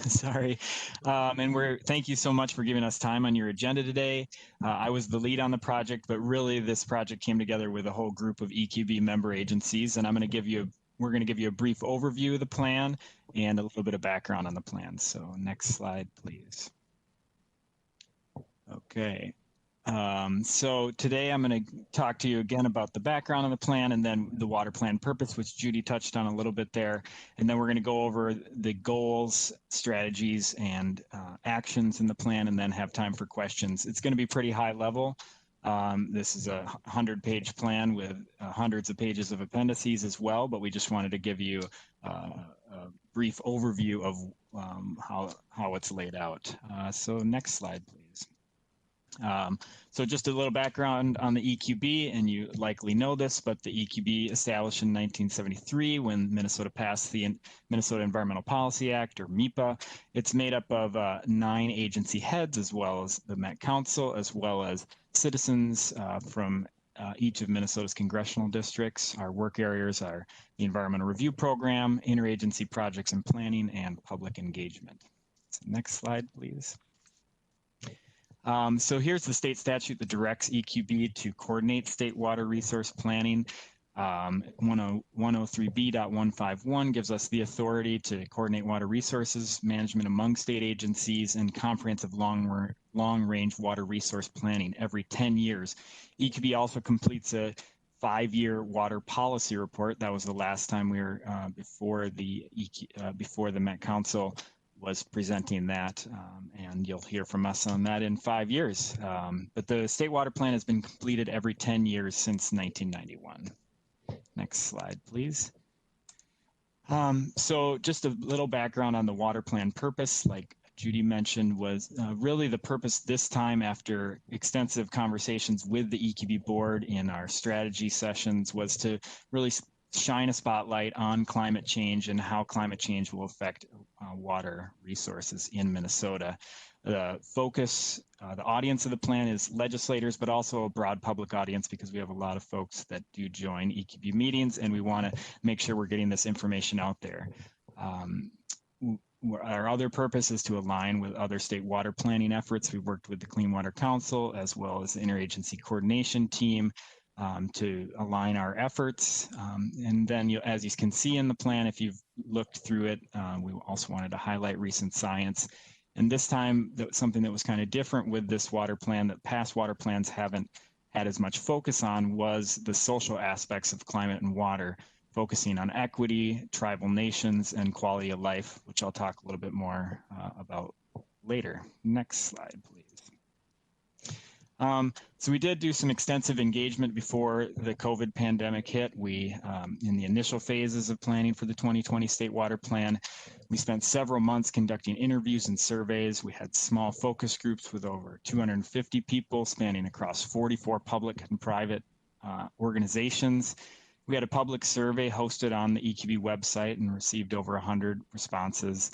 sorry. And thank you so much for giving us time on your agenda today. I was the lead on the project, but really this project came together with a whole group of EQB member agencies, and we're going to give you a brief overview of the plan and a little bit of background on the plan. So next slide, please. Okay. So today I'm going to talk to you again about the background on the plan and then the water plan purpose, which Judy touched on a little bit there. And then we're going to go over the goals, strategies, and actions in the plan, and then have time for questions. It's going to be pretty high level. This is a 100-page plan with hundreds of pages of appendices as well, but we just wanted to give you a brief overview of how it's laid out. So next slide, please. So just a little background on the EQB, and you likely know this, but the EQB established in 1973 when Minnesota passed the Minnesota Environmental Policy Act, or MEPA. It's made up of 9 agency heads, as well as the Met Council, as well as citizens from each of Minnesota's congressional districts. Our work areas are the Environmental Review Program, Interagency Projects and Planning, and Public Engagement. So next slide, please. So here's the state statute that directs EQB to coordinate state water resource planning. 103B.151 gives us the authority to coordinate water resources management among state agencies and comprehensive long-range water resource planning every 10 years. EQB also completes a 5-year water policy report. That was the last time we were before the Met Council was presenting that, and you'll hear from us on that in 5 years. But the state water plan has been completed every 10 years since 1991. Next slide, please. So just a little background on the water plan purpose, like Judy mentioned, was really the purpose this time, after extensive conversations with the EQB board in our strategy sessions, was to really shine a spotlight on climate change and how climate change will affect water resources in Minnesota. The focus, the audience of the plan is legislators, but also a broad public audience, because we have a lot of folks that do join EQB meetings, and we want to make sure we're getting this information out there. Our other purpose is to align with other state water planning efforts. We've worked with the Clean Water Council as well as the interagency coordination team to align our efforts. And then, as you can see in the plan, if you've looked through it, we also wanted to highlight recent science. And this time, something that was kind of different with this water plan that past water plans haven't had as much focus on was the social aspects of climate and water, focusing on equity, tribal nations, and quality of life, which I'll talk a little bit more about later. Next slide, please. So we did do some extensive engagement before the COVID pandemic hit. We, in the initial phases of planning for the 2020 State Water Plan, we spent several months conducting interviews and surveys. We had small focus groups with over 250 people spanning across 44 public and private organizations. We had a public survey hosted on the EQB website and received over 100 responses.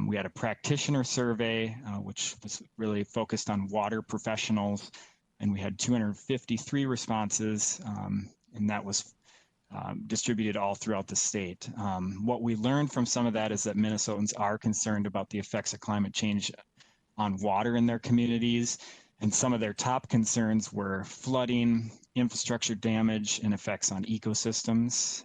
We had a practitioner survey, which was really focused on water professionals, and we had 253 responses, and that was distributed all throughout the state. What we learned from some of that is that Minnesotans are concerned about the effects of climate change on water in their communities, and some of their top concerns were flooding, infrastructure damage, and effects on ecosystems.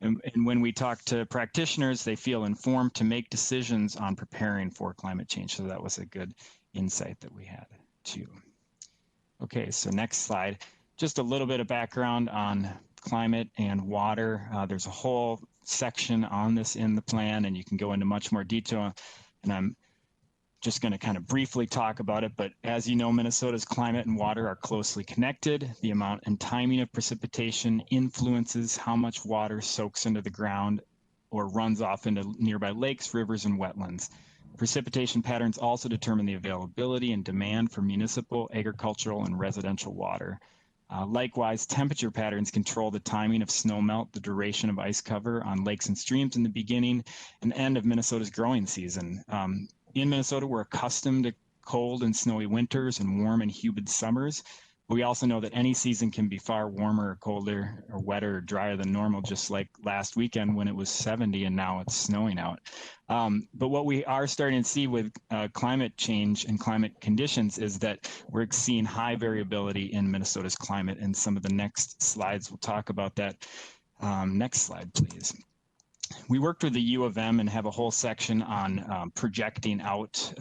And when we talk to practitioners, they feel informed to make decisions on preparing for climate change. So that was a good insight that we had too. Okay, so next slide. Just a little bit of background on climate and water. There's a whole section on this in the plan, and you can go into much more detail. And I'm just going to kind of briefly talk about it, but as you know, Minnesota's climate and water are closely connected. The amount and timing of precipitation influences how much water soaks into the ground or runs off into nearby lakes, rivers, and wetlands. Precipitation patterns also determine the availability and demand for municipal, agricultural, and residential water. Likewise, temperature patterns control the timing of snowmelt, the duration of ice cover on lakes and streams in the beginning and end of Minnesota's growing season. In Minnesota, we're accustomed to cold and snowy winters and warm and humid summers. But we also know that any season can be far warmer or colder or wetter or drier than normal, just like last weekend when it was 70 and now it's snowing out. But what we are starting to see with climate change and climate conditions is that we're seeing high variability in Minnesota's climate, and some of the next slides will talk about that. Next slide, please. We worked with the U of M and have a whole section on projecting out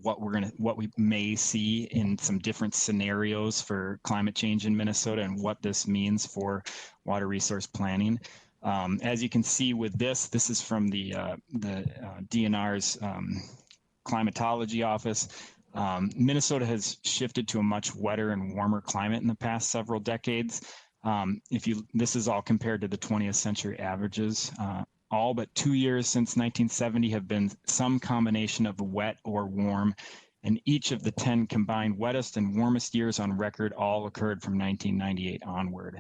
what we may see in some different scenarios for climate change in Minnesota and what this means for water resource planning. As you can see with this is from the DNR's climatology office. Minnesota has shifted to a much wetter and warmer climate in the past several decades. This is all compared to the 20th century averages. All but 2 years since 1970 have been some combination of wet or warm, and each of the 10 combined wettest and warmest years on record all occurred from 1998 onward.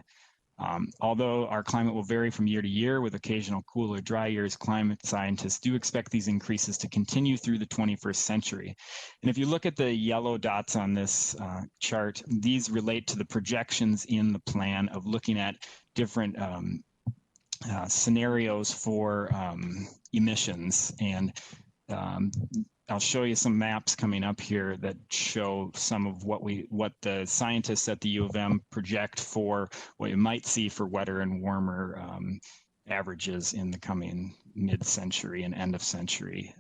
Although our climate will vary from year to year with occasional cool or dry years, climate scientists do expect these increases to continue through the 21st century. And if you look at the yellow dots on this chart, these relate to the projections in the plan of looking at different scenarios for emissions. And I'll show you some maps coming up here that show some of what the scientists at the U of M project for what you might see for wetter and warmer averages in the coming mid-century and end of century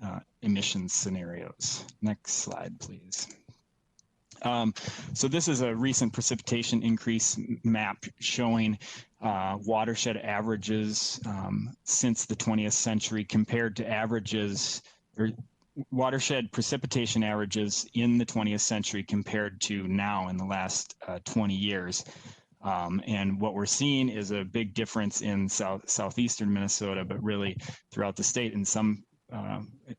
emissions scenarios. Next slide, please. So this is a recent precipitation increase map showing watershed averages since the 20th century compared to averages or watershed precipitation averages in the 20th century compared to now in the last 20 years. And what we're seeing is a big difference in southeastern Minnesota, but really throughout the state in some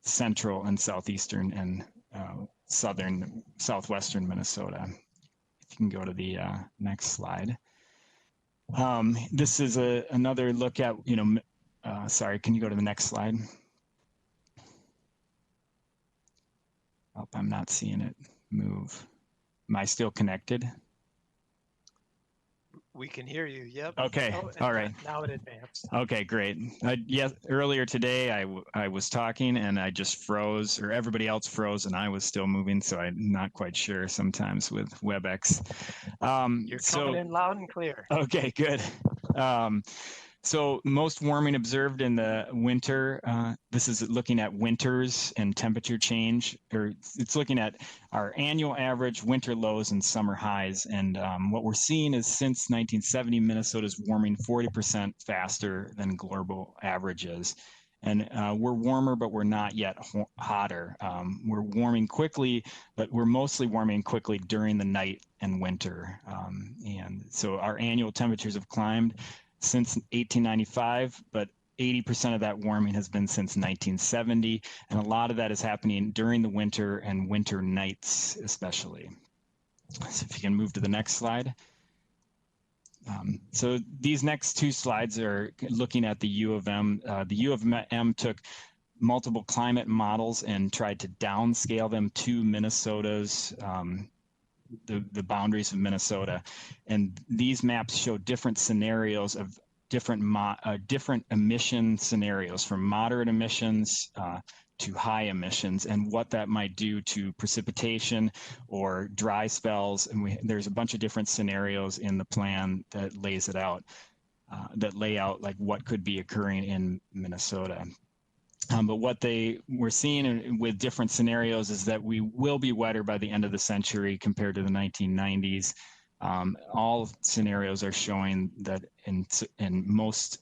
central and southeastern and southwestern Minnesota. If you can go to the next slide. This is another look at, sorry, can you go to the next slide? Oh, I'm not seeing it move. Am I still connected? We can hear you. Yep. Okay. All right. Now it advanced. Okay, great. Yes, earlier today I was talking and I just froze, or everybody else froze, and I was still moving, so I'm not quite sure sometimes with WebEx. You're coming in loud and clear. Okay, good. So most warming observed in the winter, this is looking at winters and temperature change, or it's looking at our annual average, winter lows, and summer highs. And what we're seeing is since 1970, Minnesota's warming 40% faster than global averages. And we're warmer, but we're not yet hotter. We're warming quickly, but we're mostly warming quickly during the night and winter. And so our annual temperatures have climbed since 1895, but 80% of that warming has been since 1970, and a lot of that is happening during the winter and winter nights especially. So if you can move to the next slide. So these next two slides are looking at the U of M. The U of M took multiple climate models and tried to downscale them to Minnesota's the boundaries of Minnesota, and these maps show different scenarios of different emission scenarios, from moderate emissions to high emissions, and what that might do to precipitation or dry spells. And there's a bunch of different scenarios in the plan that lays it out, that lay out like what could be occurring in Minnesota. But what we're seeing with different scenarios is that we will be wetter by the end of the century compared to the 1990s. All scenarios are showing that in most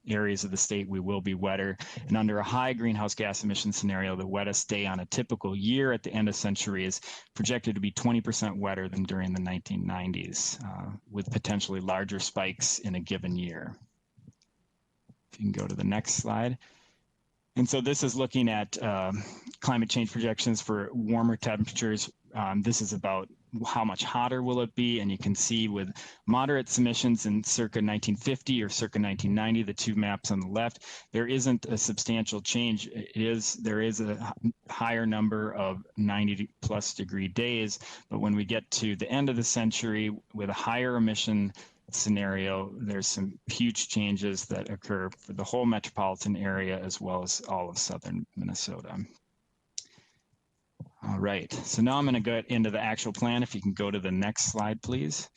areas of the state we will be wetter. And under a high greenhouse gas emission scenario, the wettest day on a typical year at the end of century is projected to be 20% wetter than during the 1990s, with potentially larger spikes in a given year. If you can go to the next slide. And so this is looking at climate change projections for warmer temperatures. This is about how much hotter will it be, and you can see with moderate emissions in circa 1950 or circa 1990, the two maps on the left, there isn't a substantial change. There is a higher number of 90+ degree days, but when we get to the end of the century with a higher emission scenario, there's some huge changes that occur for the whole metropolitan area as well as all of southern Minnesota. All right, so now I'm going to go into the actual plan. If you can go to the next slide, please.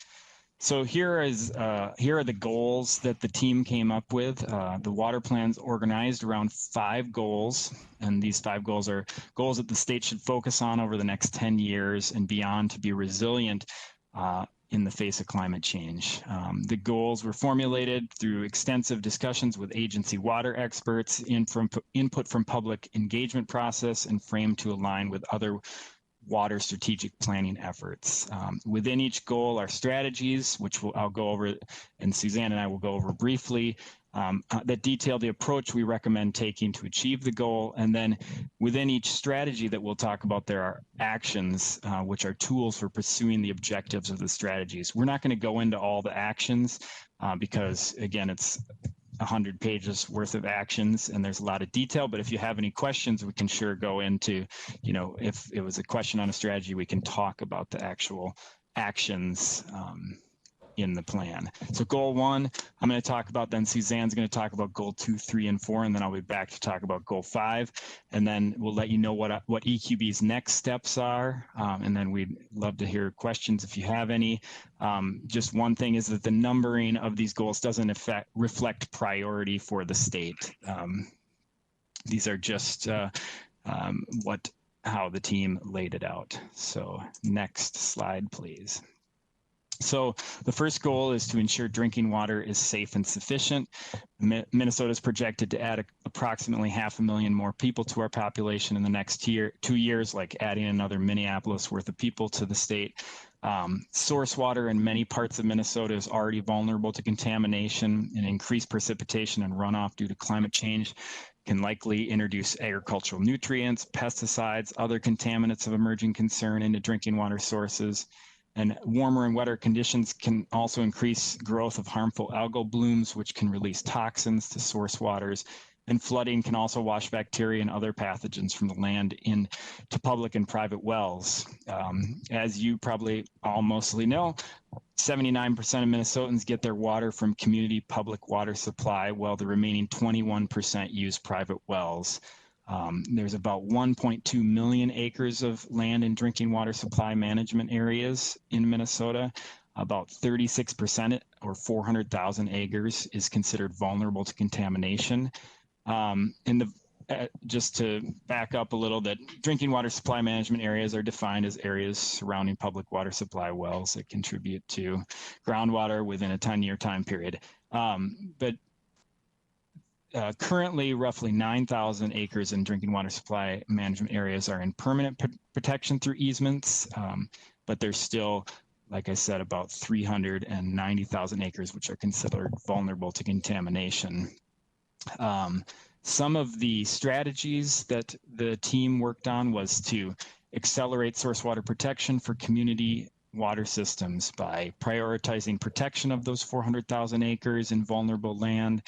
So here are the goals that the team came up with. The water plan's organized around 5 goals, and these 5 goals are goals that the state should focus on over the next 10 years and beyond to be resilient in the face of climate change. The goals were formulated through extensive discussions with agency water experts, input from public engagement process, and framed to align with other water strategic planning efforts. Within each goal are strategies, which I'll go over, and Suzanne and I will go over briefly, that detail the approach we recommend taking to achieve the goal. And then within each strategy that we'll talk about, there are actions, which are tools for pursuing the objectives of the strategies. We're not going to go into all the actions because, again, it's 100 pages worth of actions and there's a lot of detail. But if you have any questions, we can sure go into, if it was a question on a strategy, we can talk about the actual actions in the plan. So goal 1, I'm going to talk about, then Suzanne's going to talk about goal 2, 3, and 4, and then I'll be back to talk about goal 5, and then we'll let you know what EQB's next steps are, and then we'd love to hear questions if you have any. Just one thing is that the numbering of these goals doesn't reflect priority for the state. These are just how the team laid it out. So next slide, please. So the first goal is to ensure drinking water is safe and sufficient. Minnesota is projected to add approximately 500,000 more people to our population in the next 2 years, like adding another Minneapolis worth of people to the state. Source water in many parts of Minnesota is already vulnerable to contamination, and increased precipitation and runoff due to climate change can likely introduce agricultural nutrients, pesticides, other contaminants of emerging concern into drinking water sources. And warmer and wetter conditions can also increase growth of harmful algal blooms, which can release toxins to source waters. And flooding can also wash bacteria and other pathogens from the land into public and private wells. As you probably all mostly know, 79% of Minnesotans get their water from community public water supply, while the remaining 21% use private wells. There's about 1.2 million acres of land in drinking water supply management areas in Minnesota. About 36%, or 400,000 acres, is considered vulnerable to contamination. Just to back up a little, that drinking water supply management areas are defined as areas surrounding public water supply wells that contribute to groundwater within a 10-year time period. Currently, roughly 9,000 acres in drinking water supply management areas are in permanent protection through easements, but there's still, like I said, about 390,000 acres which are considered vulnerable to contamination. Some of the strategies that the team worked on was to accelerate source water protection for community water systems by prioritizing protection of those 400,000 acres in vulnerable land,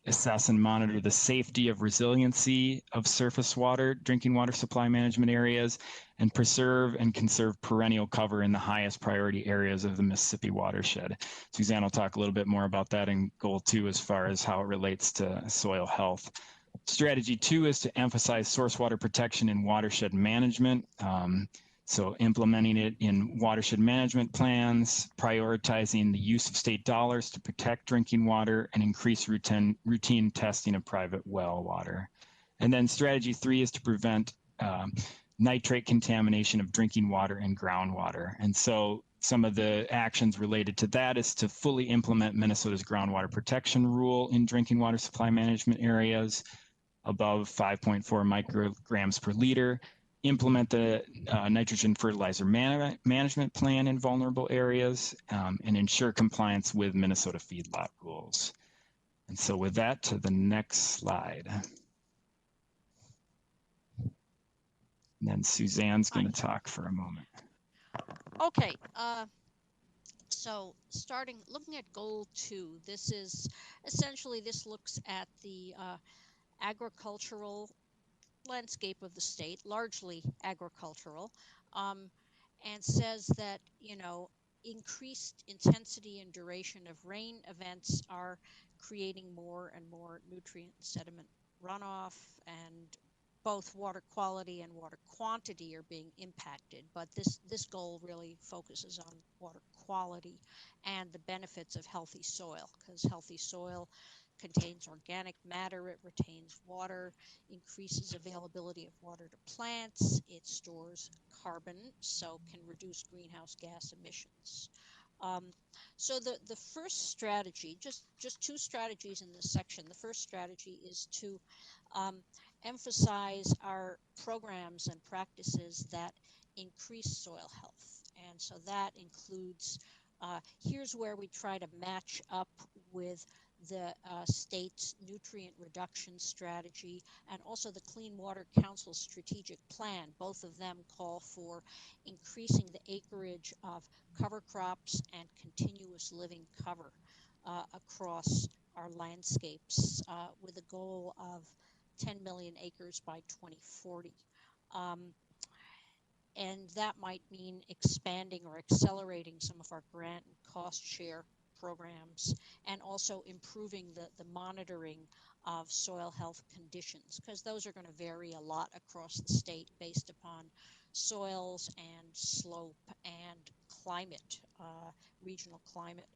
assess and monitor the safety of resiliency of surface water, drinking water supply management areas, and preserve and conserve perennial cover in the highest priority areas of the Mississippi watershed. Suzanne will talk a little bit more about that in goal 2 as far as how it relates to soil health. Strategy 2 is to emphasize source water protection in watershed management. So implementing it in watershed management plans, prioritizing the use of state dollars to protect drinking water, and increase routine testing of private well water. And then strategy 3 is to prevent nitrate contamination of drinking water and groundwater. And so some of the actions related to that is to fully implement Minnesota's groundwater protection rule in drinking water supply management areas above 5.4 micrograms per liter, implement the nitrogen fertilizer management plan in vulnerable areas, and ensure compliance with Minnesota feedlot rules. And so with that, to the next slide. And then Suzanne's going to talk for a moment. Okay, so looking at goal 2, this is essentially, this looks at the agricultural landscape of the state, largely agricultural, and says that, increased intensity and duration of rain events are creating more and more nutrient sediment runoff, and both water quality and water quantity are being impacted. But this goal really focuses on water quality and the benefits of healthy soil, because healthy soil contains organic matter, it retains water, increases availability of water to plants, it stores carbon, so can reduce greenhouse gas emissions. So the first strategy, just 2 strategies in this section. The first strategy is to emphasize our programs and practices that increase soil health. And so that includes, here's where we try to match up with the state's nutrient reduction strategy and also the Clean Water Council strategic plan. Both of them call for increasing the acreage of cover crops and continuous living cover across our landscapes with a goal of 10 million acres by 2040. and that might mean expanding or accelerating some of our grant and cost share programs, and also improving the monitoring of soil health conditions, because those are going to vary a lot across the state based upon soils and slope and climate, regional climate.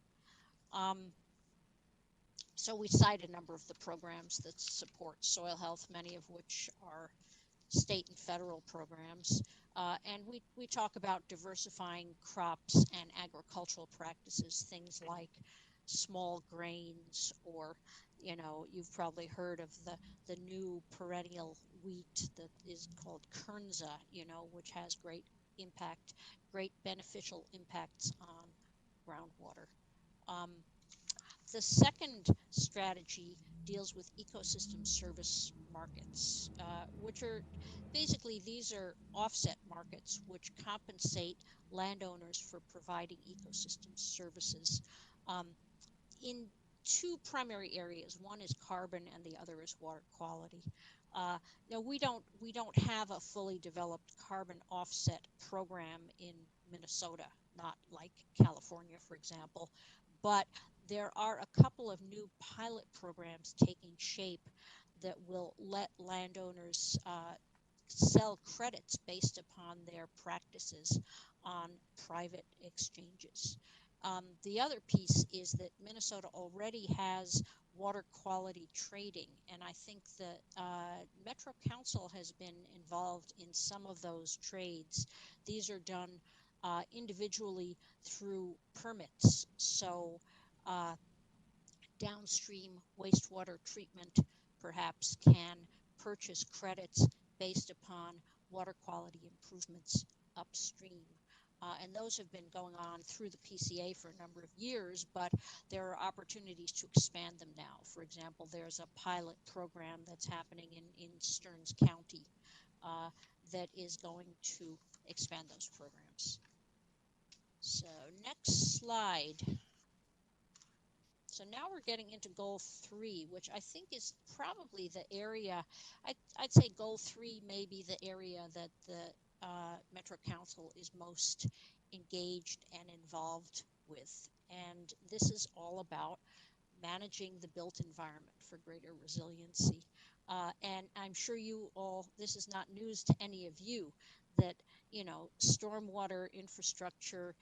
So we cite a number of the programs that support soil health, many of which are state and federal programs. And we talk about diversifying crops and agricultural practices, things like small grains, or, you know, you've probably heard of the new perennial wheat that is called Kernza, you know, which has great beneficial impacts on groundwater. The second strategy deals with ecosystem service markets, which are basically, these are offset markets which compensate landowners for providing ecosystem services in two primary areas. One is carbon and the other is water quality. Now we don't have a fully developed carbon offset program in Minnesota, not like California, for example, but there are a couple of new pilot programs taking shape that will let landowners sell credits based upon their practices on private exchanges. The other piece is that Minnesota already has water quality trading, and I think that Metro Council has been involved in some of those trades. These are done individually through permits. So downstream wastewater treatment perhaps can purchase credits based upon water quality improvements upstream. And those have been going on through the PCA for a number of years, but there are opportunities to expand them now. For example, there's a pilot program that's happening in Stearns County that is going to expand those programs. So next slide. So now we're getting into goal 3, which I think is probably the area, I'd say goal 3 may be the area that the Metro Council is most engaged and involved with. And this is all about managing the built environment for greater resiliency. And I'm sure you all, this is not news to any of you, that, you know, stormwater infrastructure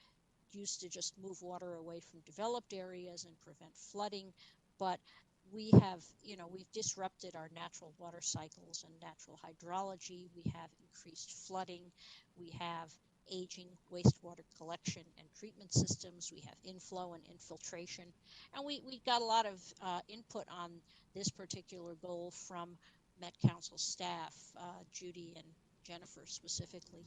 used to just move water away from developed areas and prevent flooding, but we have, you know, we've disrupted our natural water cycles and natural hydrology. We have increased flooding. We have aging wastewater collection and treatment systems. We have inflow and infiltration. And we got a lot of input on this particular goal from Met Council staff, Judy and Jennifer specifically.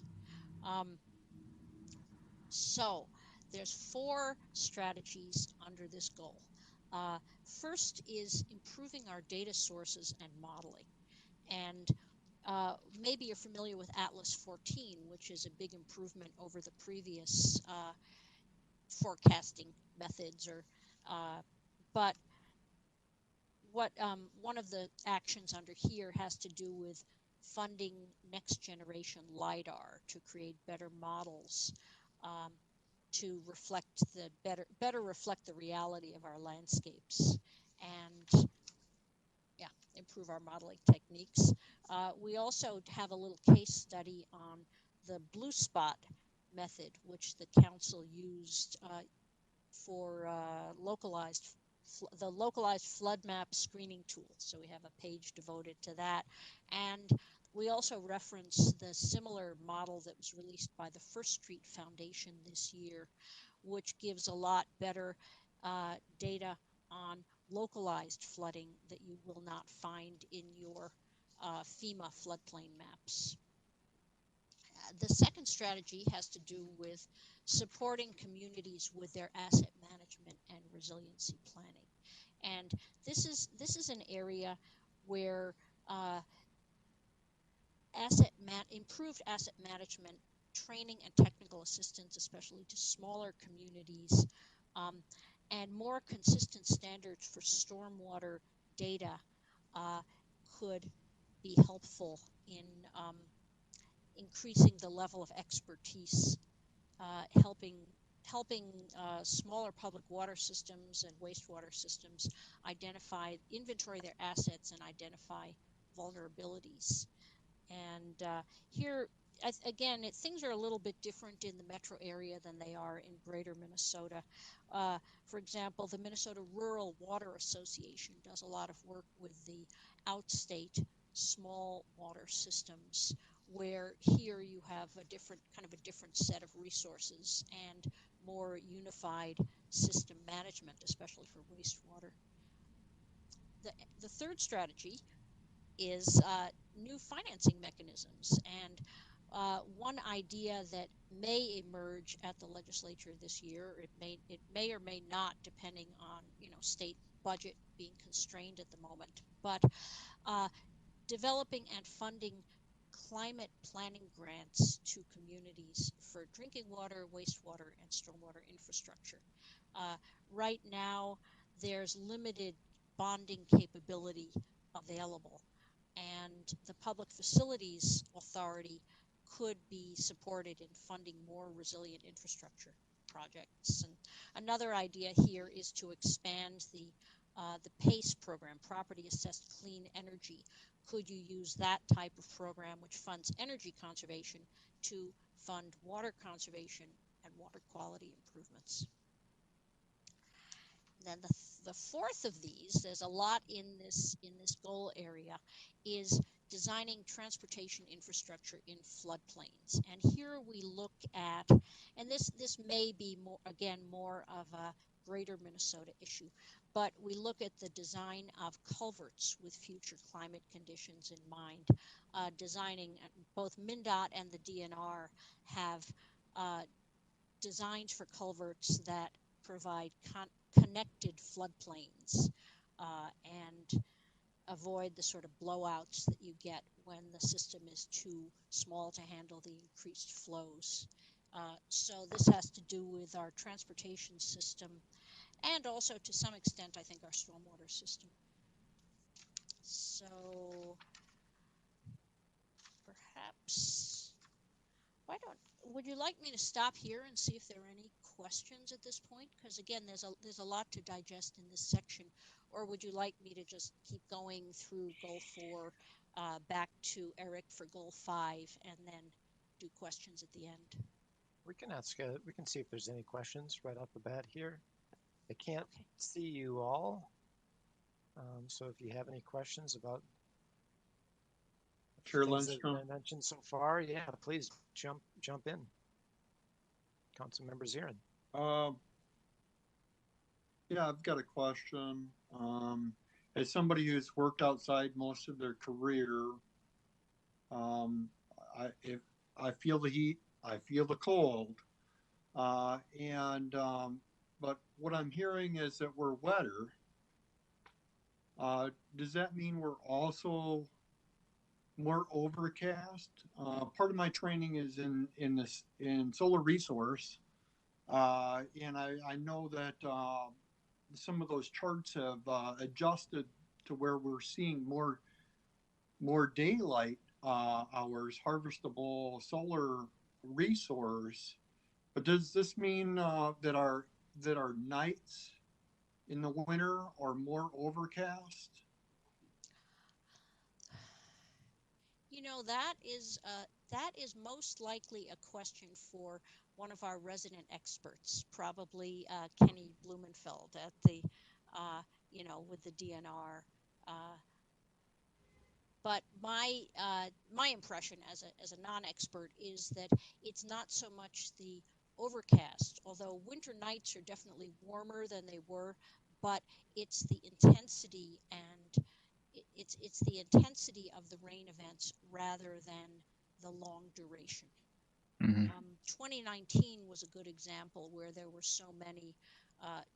So there's 4 strategies under this goal. First is improving our data sources and modeling. And maybe you're familiar with Atlas 14, which is a big improvement over the previous forecasting methods. But what one of the actions under here has to do with funding next generation LiDAR to create better models to reflect better reflect the reality of our landscapes, and yeah, improve our modeling techniques. We also have a little case study on the blue spot method, which the council used for the localized flood map screening tool. So we have a page devoted to that. And we also reference the similar model that was released by the First Street Foundation this year, which gives a lot better data on localized flooding that you will not find in your FEMA floodplain maps. The second strategy has to do with supporting communities with their asset management and resiliency planning. And this is an area where improved asset management training and technical assistance, especially to smaller communities, and more consistent standards for stormwater data could be helpful in increasing the level of expertise, helping smaller public water systems and wastewater systems inventory their assets and identify vulnerabilities. And here, again, things are a little bit different in the metro area than they are in greater Minnesota. For example, the Minnesota Rural Water Association does a lot of work with the outstate small water systems, where here you have a different set of resources and more unified system management, especially for wastewater. The third strategy is new financing mechanisms, and one idea that may emerge at the legislature this year, it may or may not, depending on state budget being constrained at the moment, but developing and funding climate planning grants to communities for drinking water, wastewater, and stormwater infrastructure. Right now, there's limited bonding capability available, and the Public Facilities Authority could be supported in funding more resilient infrastructure projects. And another idea here is to expand the PACE program, Property Assessed Clean Energy. Could you use that type of program, which funds energy conservation, to fund water conservation and water quality improvements? Then the fourth of these, there's a lot in this goal area, is designing transportation infrastructure in floodplains. And here we look at, and this may be more of a greater Minnesota issue, but we look at the design of culverts with future climate conditions in mind. Designing, both MnDOT and the DNR have designs for culverts that provide connected floodplains and avoid the sort of blowouts that you get when the system is too small to handle the increased flows. So this has to do with our transportation system and also to some extent, I think, our stormwater system. So perhaps, would you like me to stop here and see if there are any questions at this point? Because again, there's a lot to digest in this section. Or would you like me to just keep going through goal 4, back to Eric for goal 5, and then do questions at the end? We can see if there's any questions right off the bat here. I can't see you all. So if you have any questions about Chair things that Lindstrom. I mentioned so far, yeah, please jump in. Councilmember Zirin. Yeah, I've got a question. As somebody who's worked outside most of their career, I feel the heat, I feel the cold, but what I'm hearing is that we're wetter. Does that mean we're also more overcast? Part of my training is in solar resource, and I know that some of those charts have adjusted to where we're seeing more daylight hours, harvestable solar resource. But does this mean that our nights in the winter are more overcast? That is most likely a question for one of our resident experts, probably Kenny Blumenfeld at the, with the DNR. But my impression as a non-expert is that it's not so much the overcast, although winter nights are definitely warmer than they were, but it's the intensity and it's the intensity of the rain events rather than the long duration. 2019 was a good example where there were so many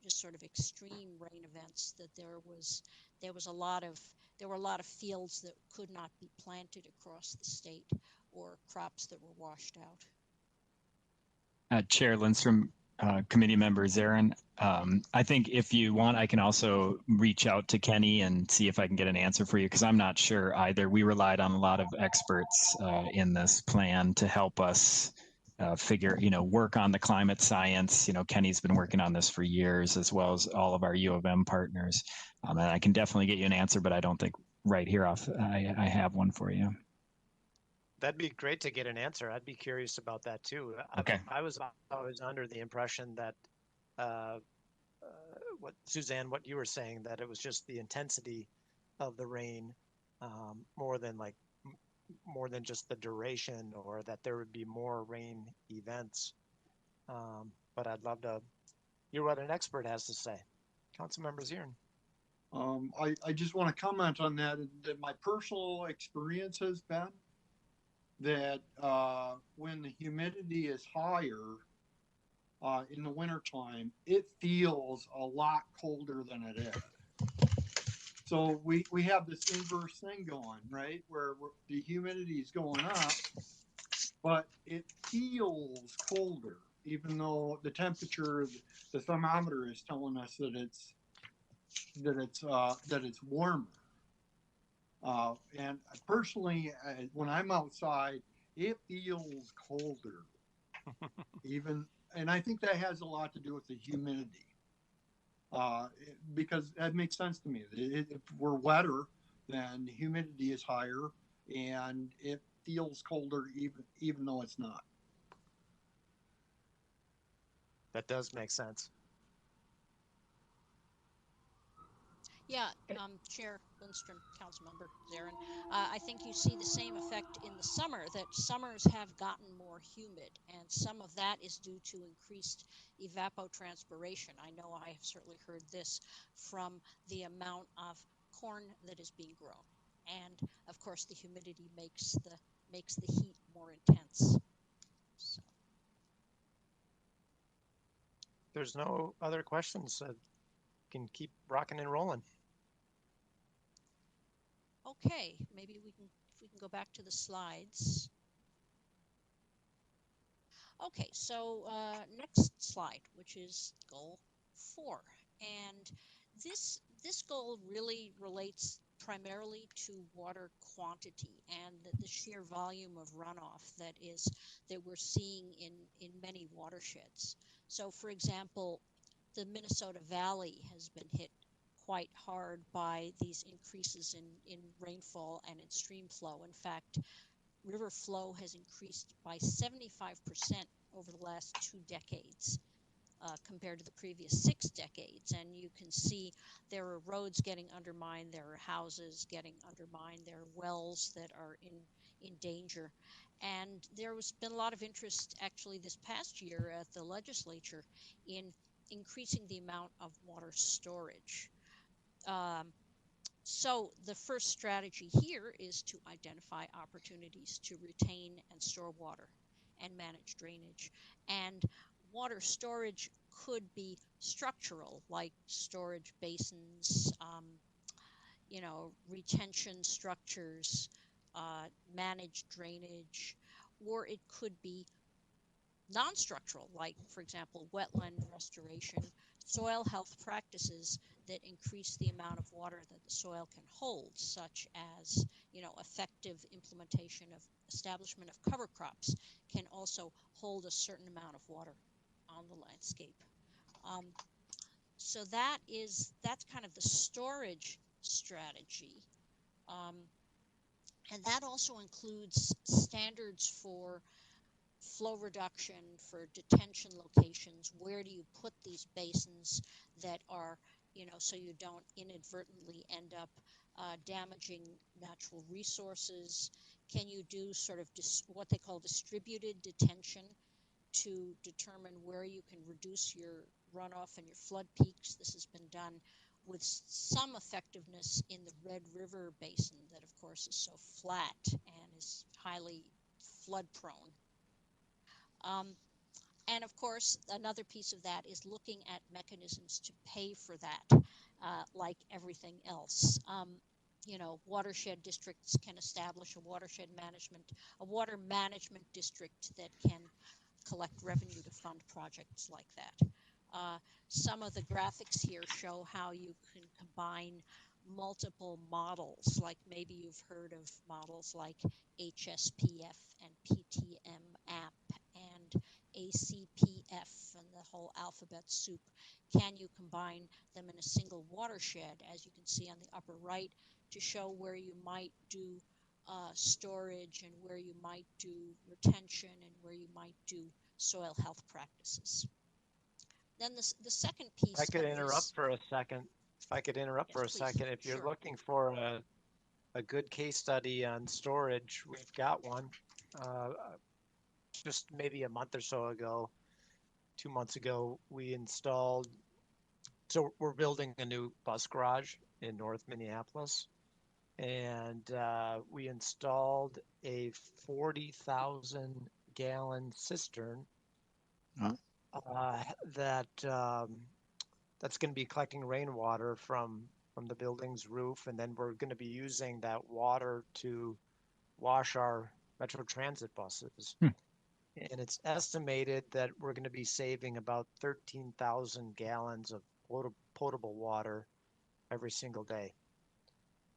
just sort of extreme rain events that there were a lot of fields that could not be planted across the state or crops that were washed out. Chair Lindstrom, committee member Zirin. I think if you want, I can also reach out to Kenny and see if I can get an answer for you, because I'm not sure either. We relied on a lot of experts in this plan to help us work on the climate science. Kenny's been working on this for years, as well as all of our U of M partners. And I can definitely get you an answer, but I don't think right here I have one for you. That'd be great to get an answer. I'd be curious about that too. Okay. I was always under the impression that what Suzanne, what you were saying, that it was just the intensity of the rain more than just the duration, or that there would be more rain events. But I'd love to hear what an expert has to say. Councilmember Zirin. I just want to comment on that my personal experience has been that when the humidity is higher in the wintertime, it feels a lot colder than it is. So we have this inverse thing going, right? Where the humidity is going up, but it feels colder, even though the temperature, the thermometer is telling us that it's warmer. And personally, when I'm outside, it feels colder. And I think that has a lot to do with the humidity. Because that makes sense to me. If we're wetter, then the humidity is higher, and it feels colder even though it's not. That does make sense. Yeah, Chair Lindstrom, Councilmember Zirin, I think you see the same effect in the summer, that summers have gotten more humid, and some of that is due to increased evapotranspiration. I know I have certainly heard this from the amount of corn that is being grown, and of course the humidity makes the heat more intense. So. There's no other questions. Can keep rocking and rolling. Okay, maybe if we can go back to the slides. Okay, so next slide, which is goal 4, and this goal really relates primarily to water quantity and the sheer volume of runoff that we're seeing in many watersheds. So, for example, the Minnesota Valley has been hit quite hard by these increases in rainfall and in stream flow. In fact, river flow has increased by 75% over the last 2 decades compared to the previous 6 decades. And you can see there are roads getting undermined, there are houses getting undermined, there are wells that are in danger. And there's been a lot of interest actually this past year at the legislature in increasing the amount of water storage. So the first strategy here is to identify opportunities to retain and store water and manage drainage. And water storage could be structural, like storage basins, retention structures, managed drainage, or it could be non-structural, like, for example, wetland restoration, soil health practices that increase the amount of water that the soil can hold, such as, effective implementation of establishment of cover crops can also hold a certain amount of water on the landscape. So that's kind of the storage strategy. And that also includes standards for flow reduction, for detention locations. Where do you put these basins that are, so you don't inadvertently end up damaging natural resources? Can you do sort of what they call distributed detention to determine where you can reduce your runoff and your flood peaks? This has been done with some effectiveness in the Red River Basin that, of course, is so flat and is highly flood prone. And of course, another piece of that is looking at mechanisms to pay for that, like everything else. Watershed districts can establish a water management district that can collect revenue to fund projects like that. Some of the graphics here show how you can combine multiple models, like maybe you've heard of models like HSPF and PTM app and ACPF and the whole alphabet soup. Can you combine them in a single watershed, as you can see on the upper right, to show where you might do storage and where you might do retention and where you might do soil health practices. Then the second piece. If I could interrupt for a second. If you're looking for a good case study on storage, we've got one. Just maybe a month or so ago, 2 months ago, we installed. So we're building a new bus garage in North Minneapolis, and we installed a 40,000 gallon cistern. Huh? That's going to be collecting rainwater from the building's roof, and then we're going to be using that water to wash our Metro Transit buses. And it's estimated that we're going to be saving about 13,000 gallons of potable water every single day.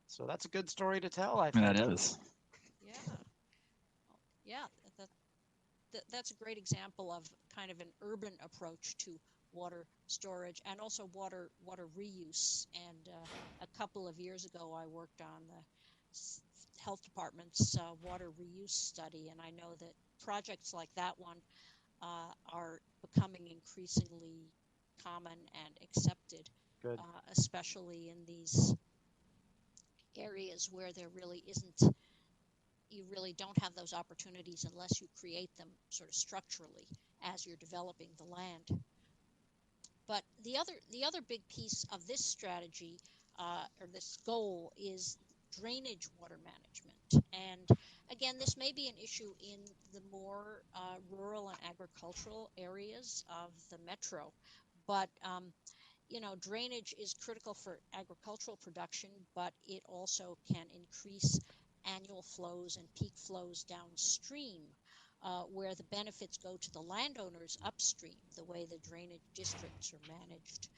So that's a good story to tell, I think. That is. Yeah, that's a great example of kind of an urban approach to water storage and also water reuse. And a couple of years ago, I worked on the health department's water reuse study, and I know that projects like that one are becoming increasingly common and accepted, especially in these areas where there really isn't. You really don't have those opportunities unless you create them sort of structurally as you're developing the land. But the other big piece of this strategy or this goal is drainage water management. And again, this may be an issue in the more rural and agricultural areas of the metro, but you know, drainage is critical for agricultural production, but it also can increase annual flows and peak flows downstream, where the benefits go to the landowners upstream, the way the drainage districts are managed.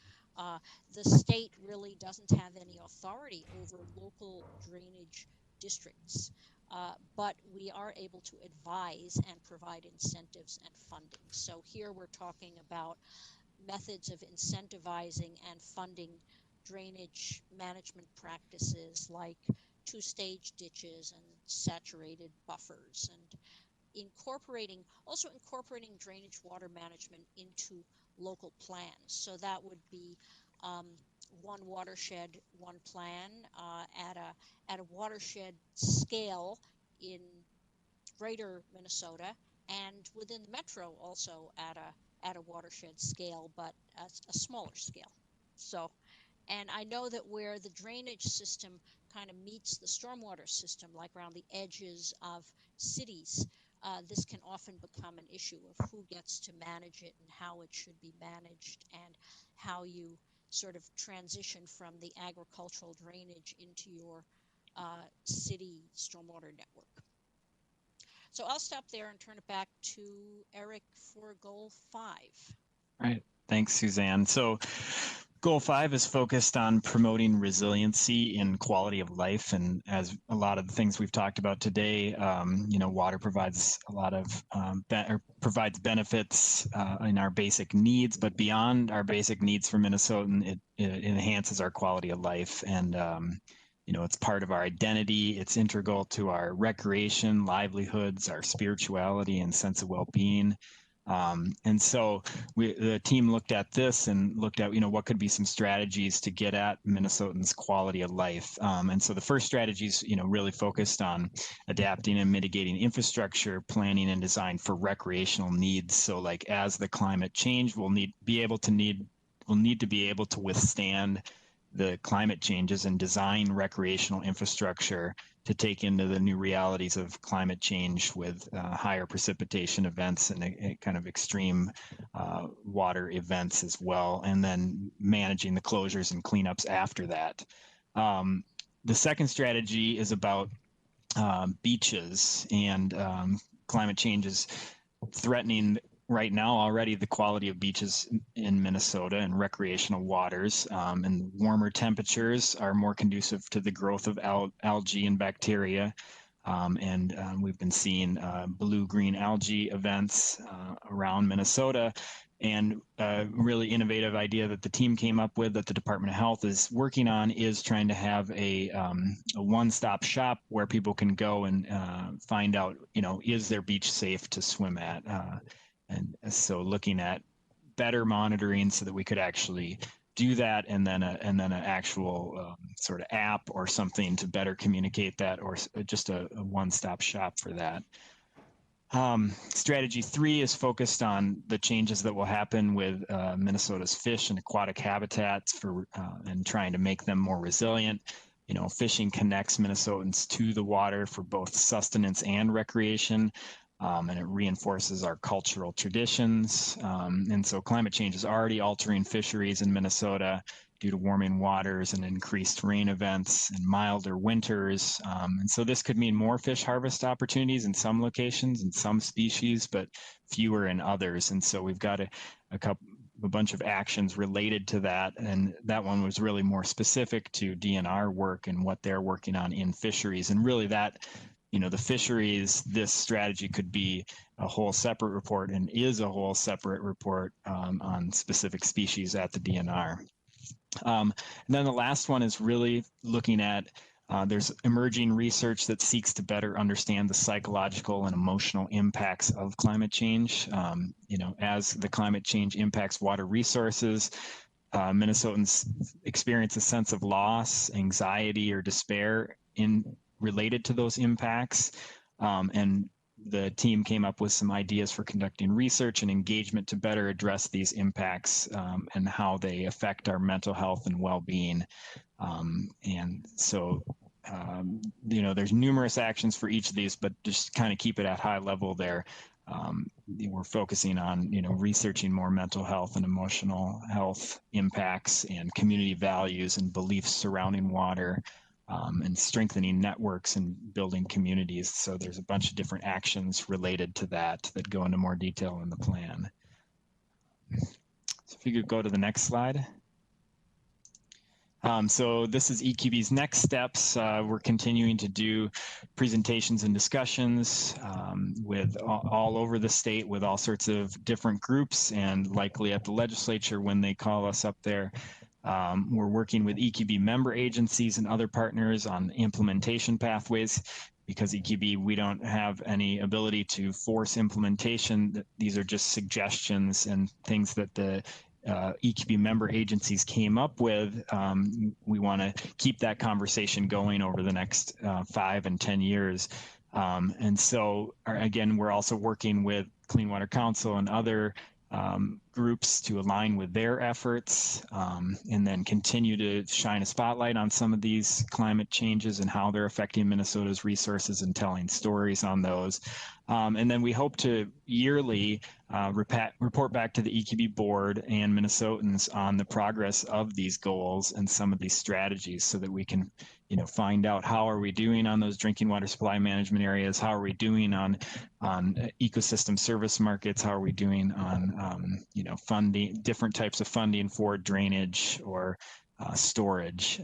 The state really doesn't have any authority over local drainage districts, but we are able to advise and provide incentives and funding. So here we're talking about methods of incentivizing and funding drainage management practices like two-stage ditches and saturated buffers, and incorporating drainage water management into local plans. So that would be one watershed, one plan at a watershed scale in greater Minnesota, and within the metro also at a watershed scale, but a smaller scale. So, and I know that where the drainage system kind of meets the stormwater system, like around the edges of cities, this can often become an issue of who gets to manage it and how it should be managed, and how you sort of transition from the agricultural drainage into your city stormwater network. So I'll stop there and turn it back to Eric for goal 5. All right. Thanks, Suzanne. So goal 5 is focused on promoting resiliency and quality of life. And as a lot of the things we've talked about today, you know, water provides a lot of, provides benefits in our basic needs, but beyond our basic needs for Minnesotan, it enhances our quality of life. And, you know, it's part of our identity. It's integral to our recreation, livelihoods, our spirituality, and sense of well-being. And so the team looked at this and looked at, you know, what could be some strategies to get at Minnesotans' quality of life. And so the first strategies, you know, really focused on adapting and mitigating infrastructure, planning and design for recreational needs. So like as the climate change, we'll need to be able to withstand the climate changes and design recreational infrastructure to take into the new realities of climate change with higher precipitation events and a kind of extreme water events as well, and then managing the closures and cleanups after that. The second strategy is about beaches, and climate change is threatening right now already the quality of beaches in Minnesota and recreational waters, and warmer temperatures are more conducive to the growth of algae and bacteria. We've been seeing blue-green algae events around Minnesota. And a really innovative idea that the team came up with that the Department of Health is working on is trying to have a one-stop shop where people can go and find out, is their beach safe to swim at? And so looking at better monitoring so that we could actually do that, and then an actual sort of app or something to better communicate that, or just a one-stop shop for that. Strategy 3 is focused on the changes that will happen with Minnesota's fish and aquatic habitats and trying to make them more resilient. Fishing connects Minnesotans to the water for both sustenance and recreation. And it reinforces our cultural traditions. And so climate change is already altering fisheries in Minnesota due to warming waters and increased rain events and milder winters. And so this could mean more fish harvest opportunities in some locations and some species, but fewer in others. And so we've got a bunch of actions related to that. And that one was really more specific to DNR work and what they're working on in fisheries. And really that, the fisheries, this strategy could be a whole separate report and is a whole separate report on specific species at the DNR. And then the last one is really looking at, there's emerging research that seeks to better understand the psychological and emotional impacts of climate change. As the climate change impacts water resources, Minnesotans experience a sense of loss, anxiety, or despair related to those impacts. And the team came up with some ideas for conducting research and engagement to better address these impacts and how they affect our mental health and well-being. And so, there's numerous actions for each of these, but just kind of keep it at high level there. We're focusing on, researching more mental health and emotional health impacts and community values and beliefs surrounding water. And strengthening networks and building communities. So there's a bunch of different actions related to that go into more detail in the plan. So if you could go to the next slide. So this is EQB's next steps. We're continuing to do presentations and discussions with all over the state with all sorts of different groups, and likely at the legislature when they call us up there. We're working with EQB member agencies and other partners on implementation pathways. Because EQB, we don't have any ability to force implementation. These are just suggestions and things that the EQB member agencies came up with. We want to keep that conversation going over the next 5 and 10 years. And so, again, we're also working with Clean Water Council and other groups to align with their efforts, and then continue to shine a spotlight on some of these climate changes and how they're affecting Minnesota's resources and telling stories on those. And then we hope to yearly report back to the EQB board and Minnesotans on the progress of these goals and some of these strategies so that we can find out how are we doing on those drinking water supply management areas, how are we doing on ecosystem service markets, how are we doing on funding, different types of funding for drainage or storage,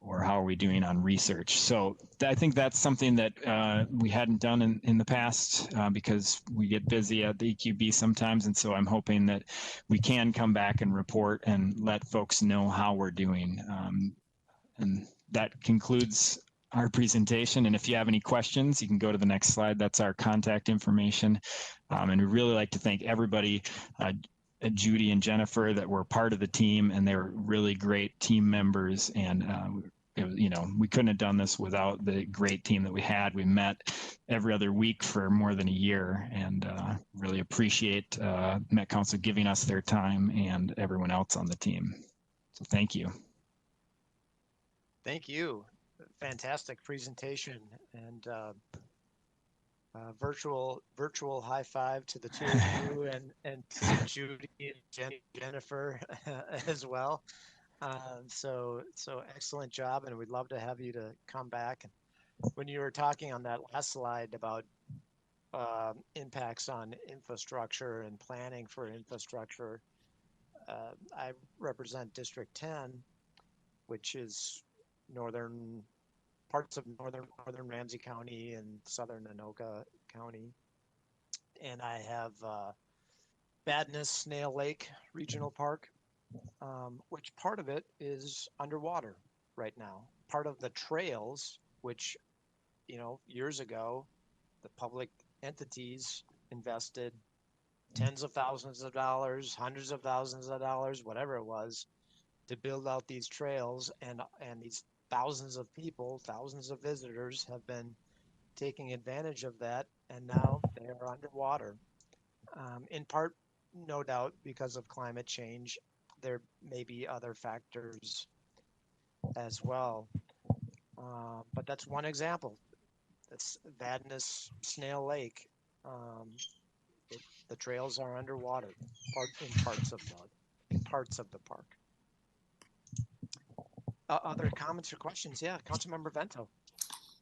or how are we doing on research. So I think that's something that we hadn't done in the past because we get busy at the EQB sometimes, and so I'm hoping that we can come back and report and let folks know how we're doing. And that concludes our presentation. And if you have any questions, you can go to the next slide. That's our contact information. And we really like to thank everybody, Judy and Jennifer, that were part of the team, and they were really great team members. And we couldn't have done this without the great team that we had. We met every other week for more than a year, and really appreciate Met Council giving us their time and everyone else on the team. So thank you. Thank you. Fantastic presentation, and virtual high five to the two of you and to Judy and Jennifer as well. So excellent job, and we'd love to have you to come back. When you were talking on that last slide about impacts on infrastructure and planning for infrastructure. I represent District 10, which is parts of northern Ramsey County and southern Anoka County. And I have Badness Snail Lake Regional Park, which part of it is underwater right now. Part of the trails, which, years ago, the public entities invested tens of thousands of dollars, hundreds of thousands of dollars, whatever it was, to build out these trails, and these thousands of people, thousands of visitors have been taking advantage of that, and now they are underwater. In part, no doubt, because of climate change. There may be other factors as well, but that's one example. That's Vadnais Snail Lake. The trails are underwater, in parts of the park. Other comments or questions? Yeah, Councilmember Vento.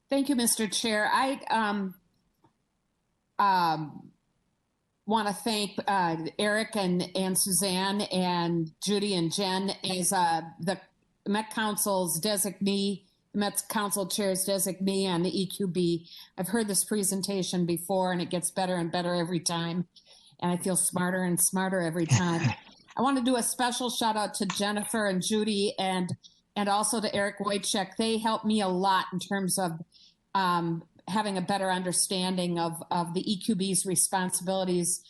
Thank you, Mr. Chair. I want to thank Eric and Suzanne and Judy and Jen as the Met Council's designee, the Met Council Chair's designee on the EQB. I've heard this presentation before, and it gets better and better every time, and I feel smarter and smarter every time. I want to do a special shout out to Jennifer and Judy and also to Eric Wojcik. They helped me a lot in terms of having a better understanding of the EQB's responsibilities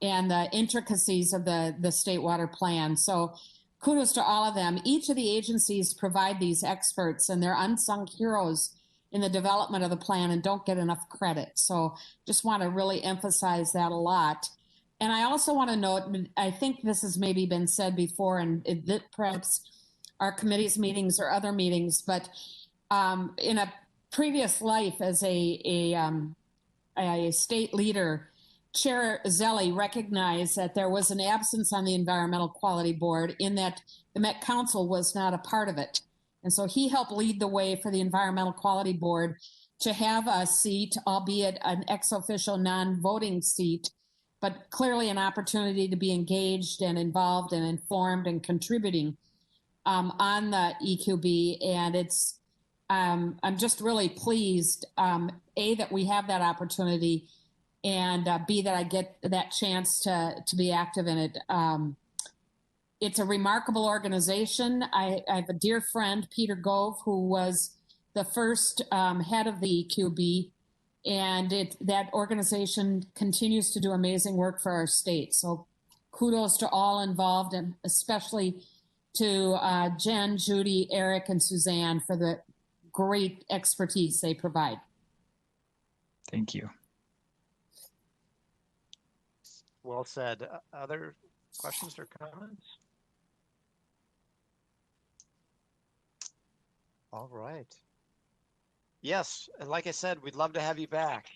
and the intricacies of the state water plan. So kudos to all of them. Each of the agencies provide these experts, and they're unsung heroes in the development of the plan and don't get enough credit. So just want to really emphasize that a lot. And I also want to note, I think this has maybe been said before, and that perhaps our committee's meetings or other meetings, but in a previous life as a state leader, Chair Zelli recognized that there was an absence on the Environmental Quality Board in that the Met Council was not a part of it. And so he helped lead the way for the Environmental Quality Board to have a seat, albeit an ex officio non-voting seat, but clearly an opportunity to be engaged and involved and informed and contributing on the EQB. And it's, I'm just really pleased, A, that we have that opportunity, and B, that I get that chance to be active in it. It's a remarkable organization. I have a dear friend, Peter Gove, who was the first head of the EQB, and that organization continues to do amazing work for our state. So kudos to all involved, and especially to Jen, Judy, Eric, and Suzanne for the great expertise they provide. Thank you. Well said. Other questions or comments? All right. Yes, and like I said, we'd love to have you back,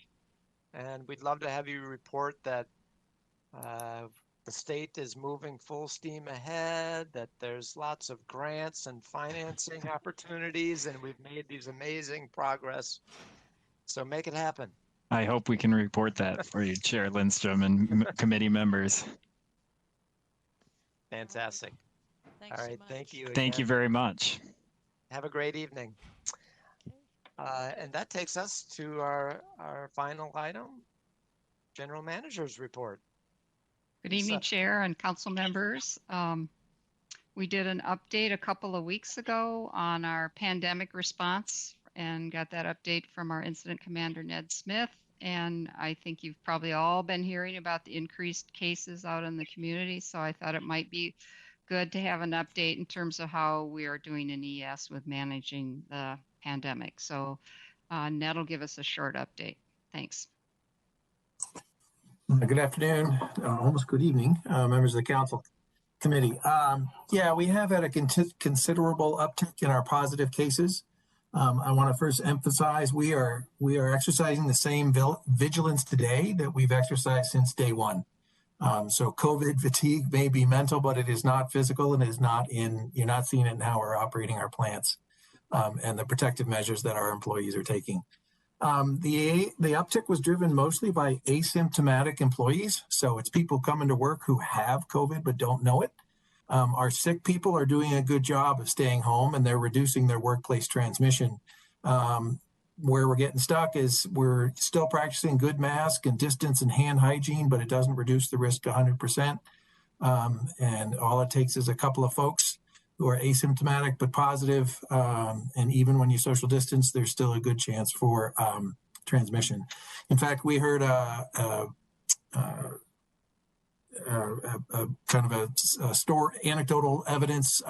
and we'd love to have you report that the state is moving full steam ahead, that there's lots of grants and financing opportunities, and we've made these amazing progress. So make it happen. I hope we can report that for you, Chair Lindstrom and committee members. Fantastic. Thanks All right, so much. thank you. Thank you very much. Have a great evening. And that takes us to our final item, General Manager's Report. Good evening, Chair and council members. We did an update a couple of weeks ago on our pandemic response and got that update from our incident commander, Ned Smith. And I think you've probably all been hearing about the increased cases out in the community. So I thought it might be good to have an update in terms of how we are doing in ES with managing the pandemic. So Ned will give us a short update. Thanks. Good afternoon, almost good evening, members of the council committee. Yeah, we have had a considerable uptick in our positive cases. I want to first emphasize we are exercising the same vigilance today that we've exercised since day one. So COVID fatigue may be mental, but it is not physical, and is not you're not seeing it in how we're operating our plants and the protective measures that our employees are taking. The uptick was driven mostly by asymptomatic employees. So it's people coming to work who have COVID but don't know it. Our sick people are doing a good job of staying home, and they're reducing their workplace transmission. Where we're getting stuck is we're still practicing good mask and distance and hand hygiene, but it doesn't reduce the risk 100%. And all it takes is a couple of folks who are asymptomatic but positive. And even when you social distance, there's still a good chance for transmission. In fact, we heard kind of a store anecdotal evidence.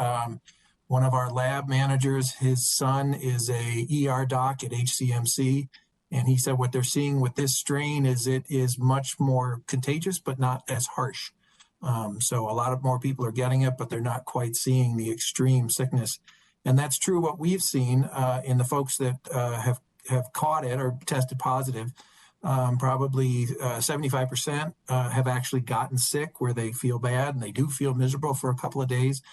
One of our lab managers, his son is a ER doc at HCMC, and he said what they're seeing with this strain is it is much more contagious, but not as harsh. So a lot of more people are getting it, but they're not quite seeing the extreme sickness. And that's true what we've seen in the folks that have caught it or tested positive. Probably 75% have actually gotten sick where they feel bad and they do feel miserable for a couple of days.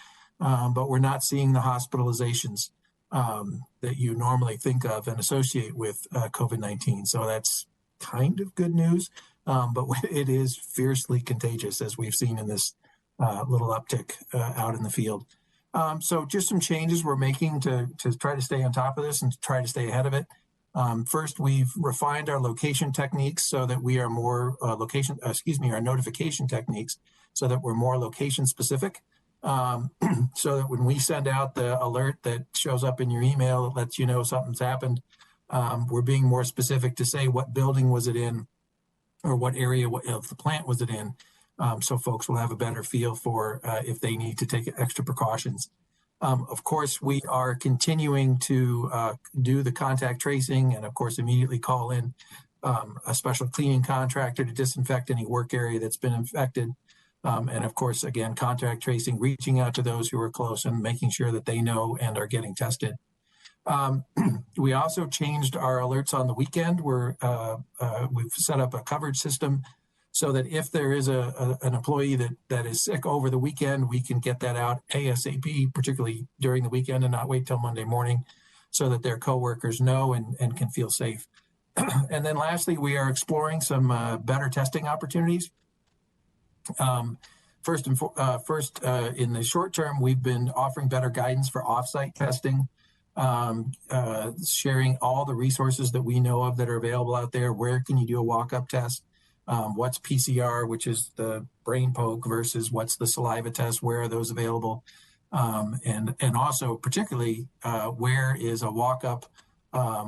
But we're not seeing the hospitalizations that you normally think of and associate with COVID-19. So that's kind of good news, but it is fiercely contagious, as we've seen in this little uptick out in the field. So just some changes we're making to try to stay on top of this and to try to stay ahead of it. First, we've refined our location techniques so that we are more our notification techniques so that we're more location specific. So that when we send out the alert that shows up in your email that lets you know something's happened, we're being more specific to say what building was it in or what area of the plant was it in, so folks will have a better feel for if they need to take extra precautions. Of course, we are continuing to do the contact tracing and, of course, immediately call in a special cleaning contractor to disinfect any work area that's been infected. And of course, again, contact tracing, reaching out to those who are close and making sure that they know and are getting tested. We also changed our alerts on the weekend where we've set up a coverage system so that if there is an employee that is sick over the weekend, we can get that out ASAP, particularly during the weekend and not wait till Monday morning so that their coworkers know and can feel safe. And then lastly, we are exploring some better testing opportunities. First, in the short term, we've been offering better guidance for offsite testing, sharing all the resources that we know of that are available out there. Where can you do a walk-up test? What's PCR, which is the brain poke, versus what's the saliva test? Where are those available? And also, particularly, where is a walk-up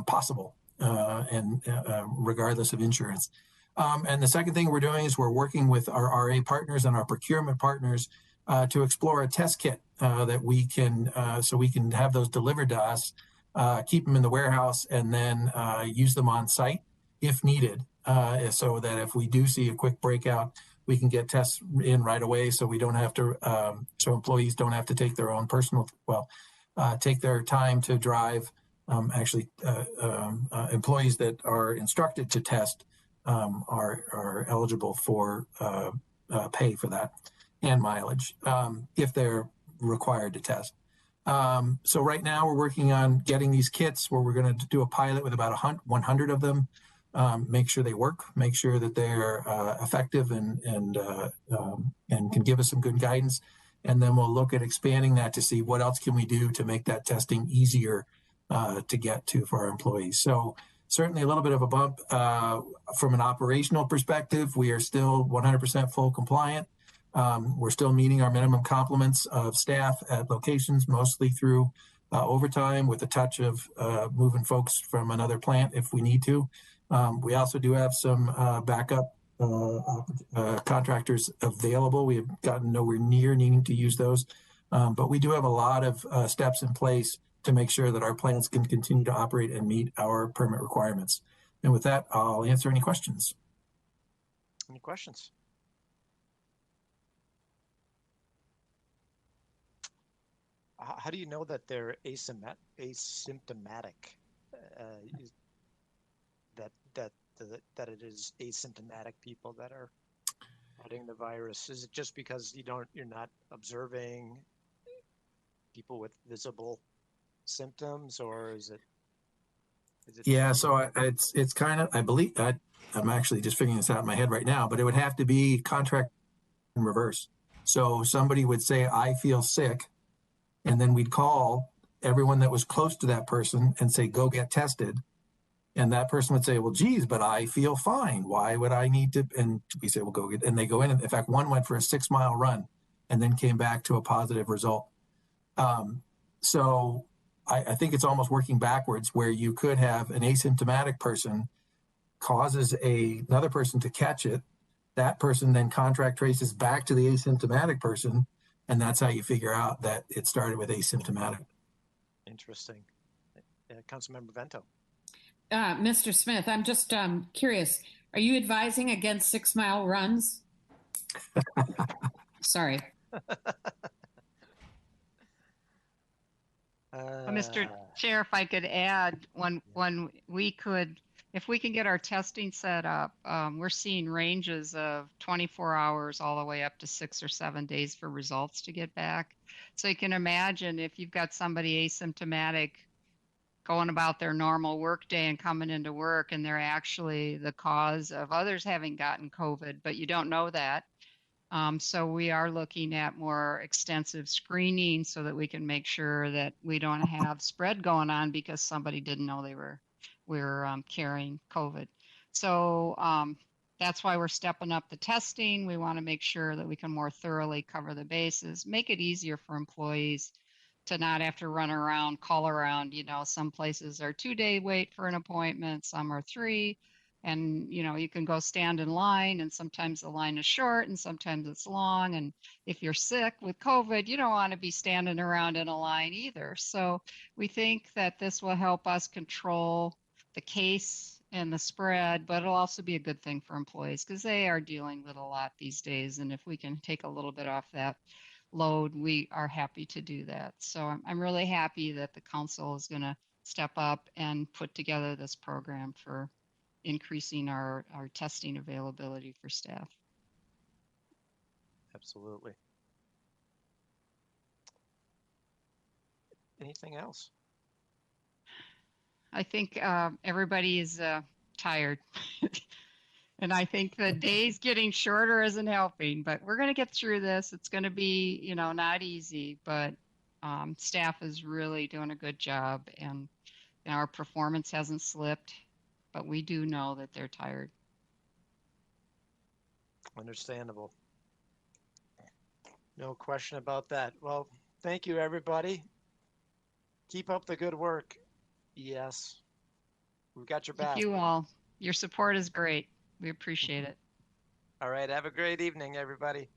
possible, regardless of insurance? And the second thing we're doing is we're working with our RA partners and our procurement partners to explore a test kit that we can, so we can have those delivered to us, keep them in the warehouse, and then use them on site if needed, so that if we do see a quick breakout, we can get tests in right away, so we don't have to, so employees don't have to take their own take their time to drive. Employees that are instructed to test are eligible for pay for that and mileage if they're required to test. So right now we're working on getting these kits where we're going to do a pilot with about 100 of them, make sure they work, make sure that they're effective and can give us some good guidance. And then we'll look at expanding that to see what else can we do to make that testing easier to get to for our employees. So certainly a little bit of a bump from an operational perspective. We are still 100% full compliant. We're still meeting our minimum complements of staff at locations, mostly through overtime with a touch of moving folks from another plant if we need to. We also do have some backup contractors available. We have gotten nowhere near needing to use those, but we do have a lot of steps in place to make sure that our plants can continue to operate and meet our permit requirements. And with that, I'll answer any questions. Any questions? How do you know that they're asymptomatic? That it is asymptomatic people that are getting the virus? Is it just because you're not observing people with visible symptoms, or is it? Yeah, so it's kind of, I believe, I'm actually just figuring this out in my head right now, but it would have to be contract in reverse. So somebody would say, I feel sick, and then we'd call everyone that was close to that person and say, go get tested. And that person would say, well, geez, but I feel fine. Why would I need to? And we say, well, go get, and they go in. And in fact, one went for a 6-mile run and then came back to a positive result. So I think it's almost working backwards, where you could have an asymptomatic person causes another person to catch it. That person then contract traces back to the asymptomatic person. And that's how you figure out that it started with asymptomatic. Interesting. Councilmember Vento. Mr. Smith, I'm just curious. Are you advising against 6-mile runs? Sorry. Mr. Chair, if I could add, when we could, if we can get our testing set up, we're seeing ranges of 24 hours all the way up to 6 or 7 days for results to get back. So you can imagine if you've got somebody asymptomatic going about their normal work day and coming into work, and they're actually the cause of others having gotten COVID, but you don't know that. So we are looking at more extensive screening so that we can make sure that we don't have spread going on because somebody didn't know they were carrying COVID. So that's why we're stepping up the testing. We want to make sure that we can more thoroughly cover the bases, make it easier for employees to not have to run around, call around. You know, some places are 2-day wait for an appointment, some are 3. And, you know, you can go stand in line, and sometimes the line is short and sometimes it's long. And if you're sick with COVID, you don't want to be standing around in a line either. So we think that this will help us control the case and the spread, but it'll also be a good thing for employees because they are dealing with a lot these days. And if we can take a little bit off that load, we are happy to do that. So I'm really happy that the council is going to step up and put together this program for increasing our testing availability for staff. Absolutely. Anything else? I think everybody is tired. And I think the days getting shorter isn't helping, but we're going to get through this. It's going to be, you know, not easy, but staff is really doing a good job, and you know, our performance hasn't slipped, but we do know that they're tired. Understandable. No question about that. Well, thank you, everybody. Keep up the good work. Yes. We've got your back. Thank you all. Your support is great. We appreciate it. All right. Have a great evening, everybody.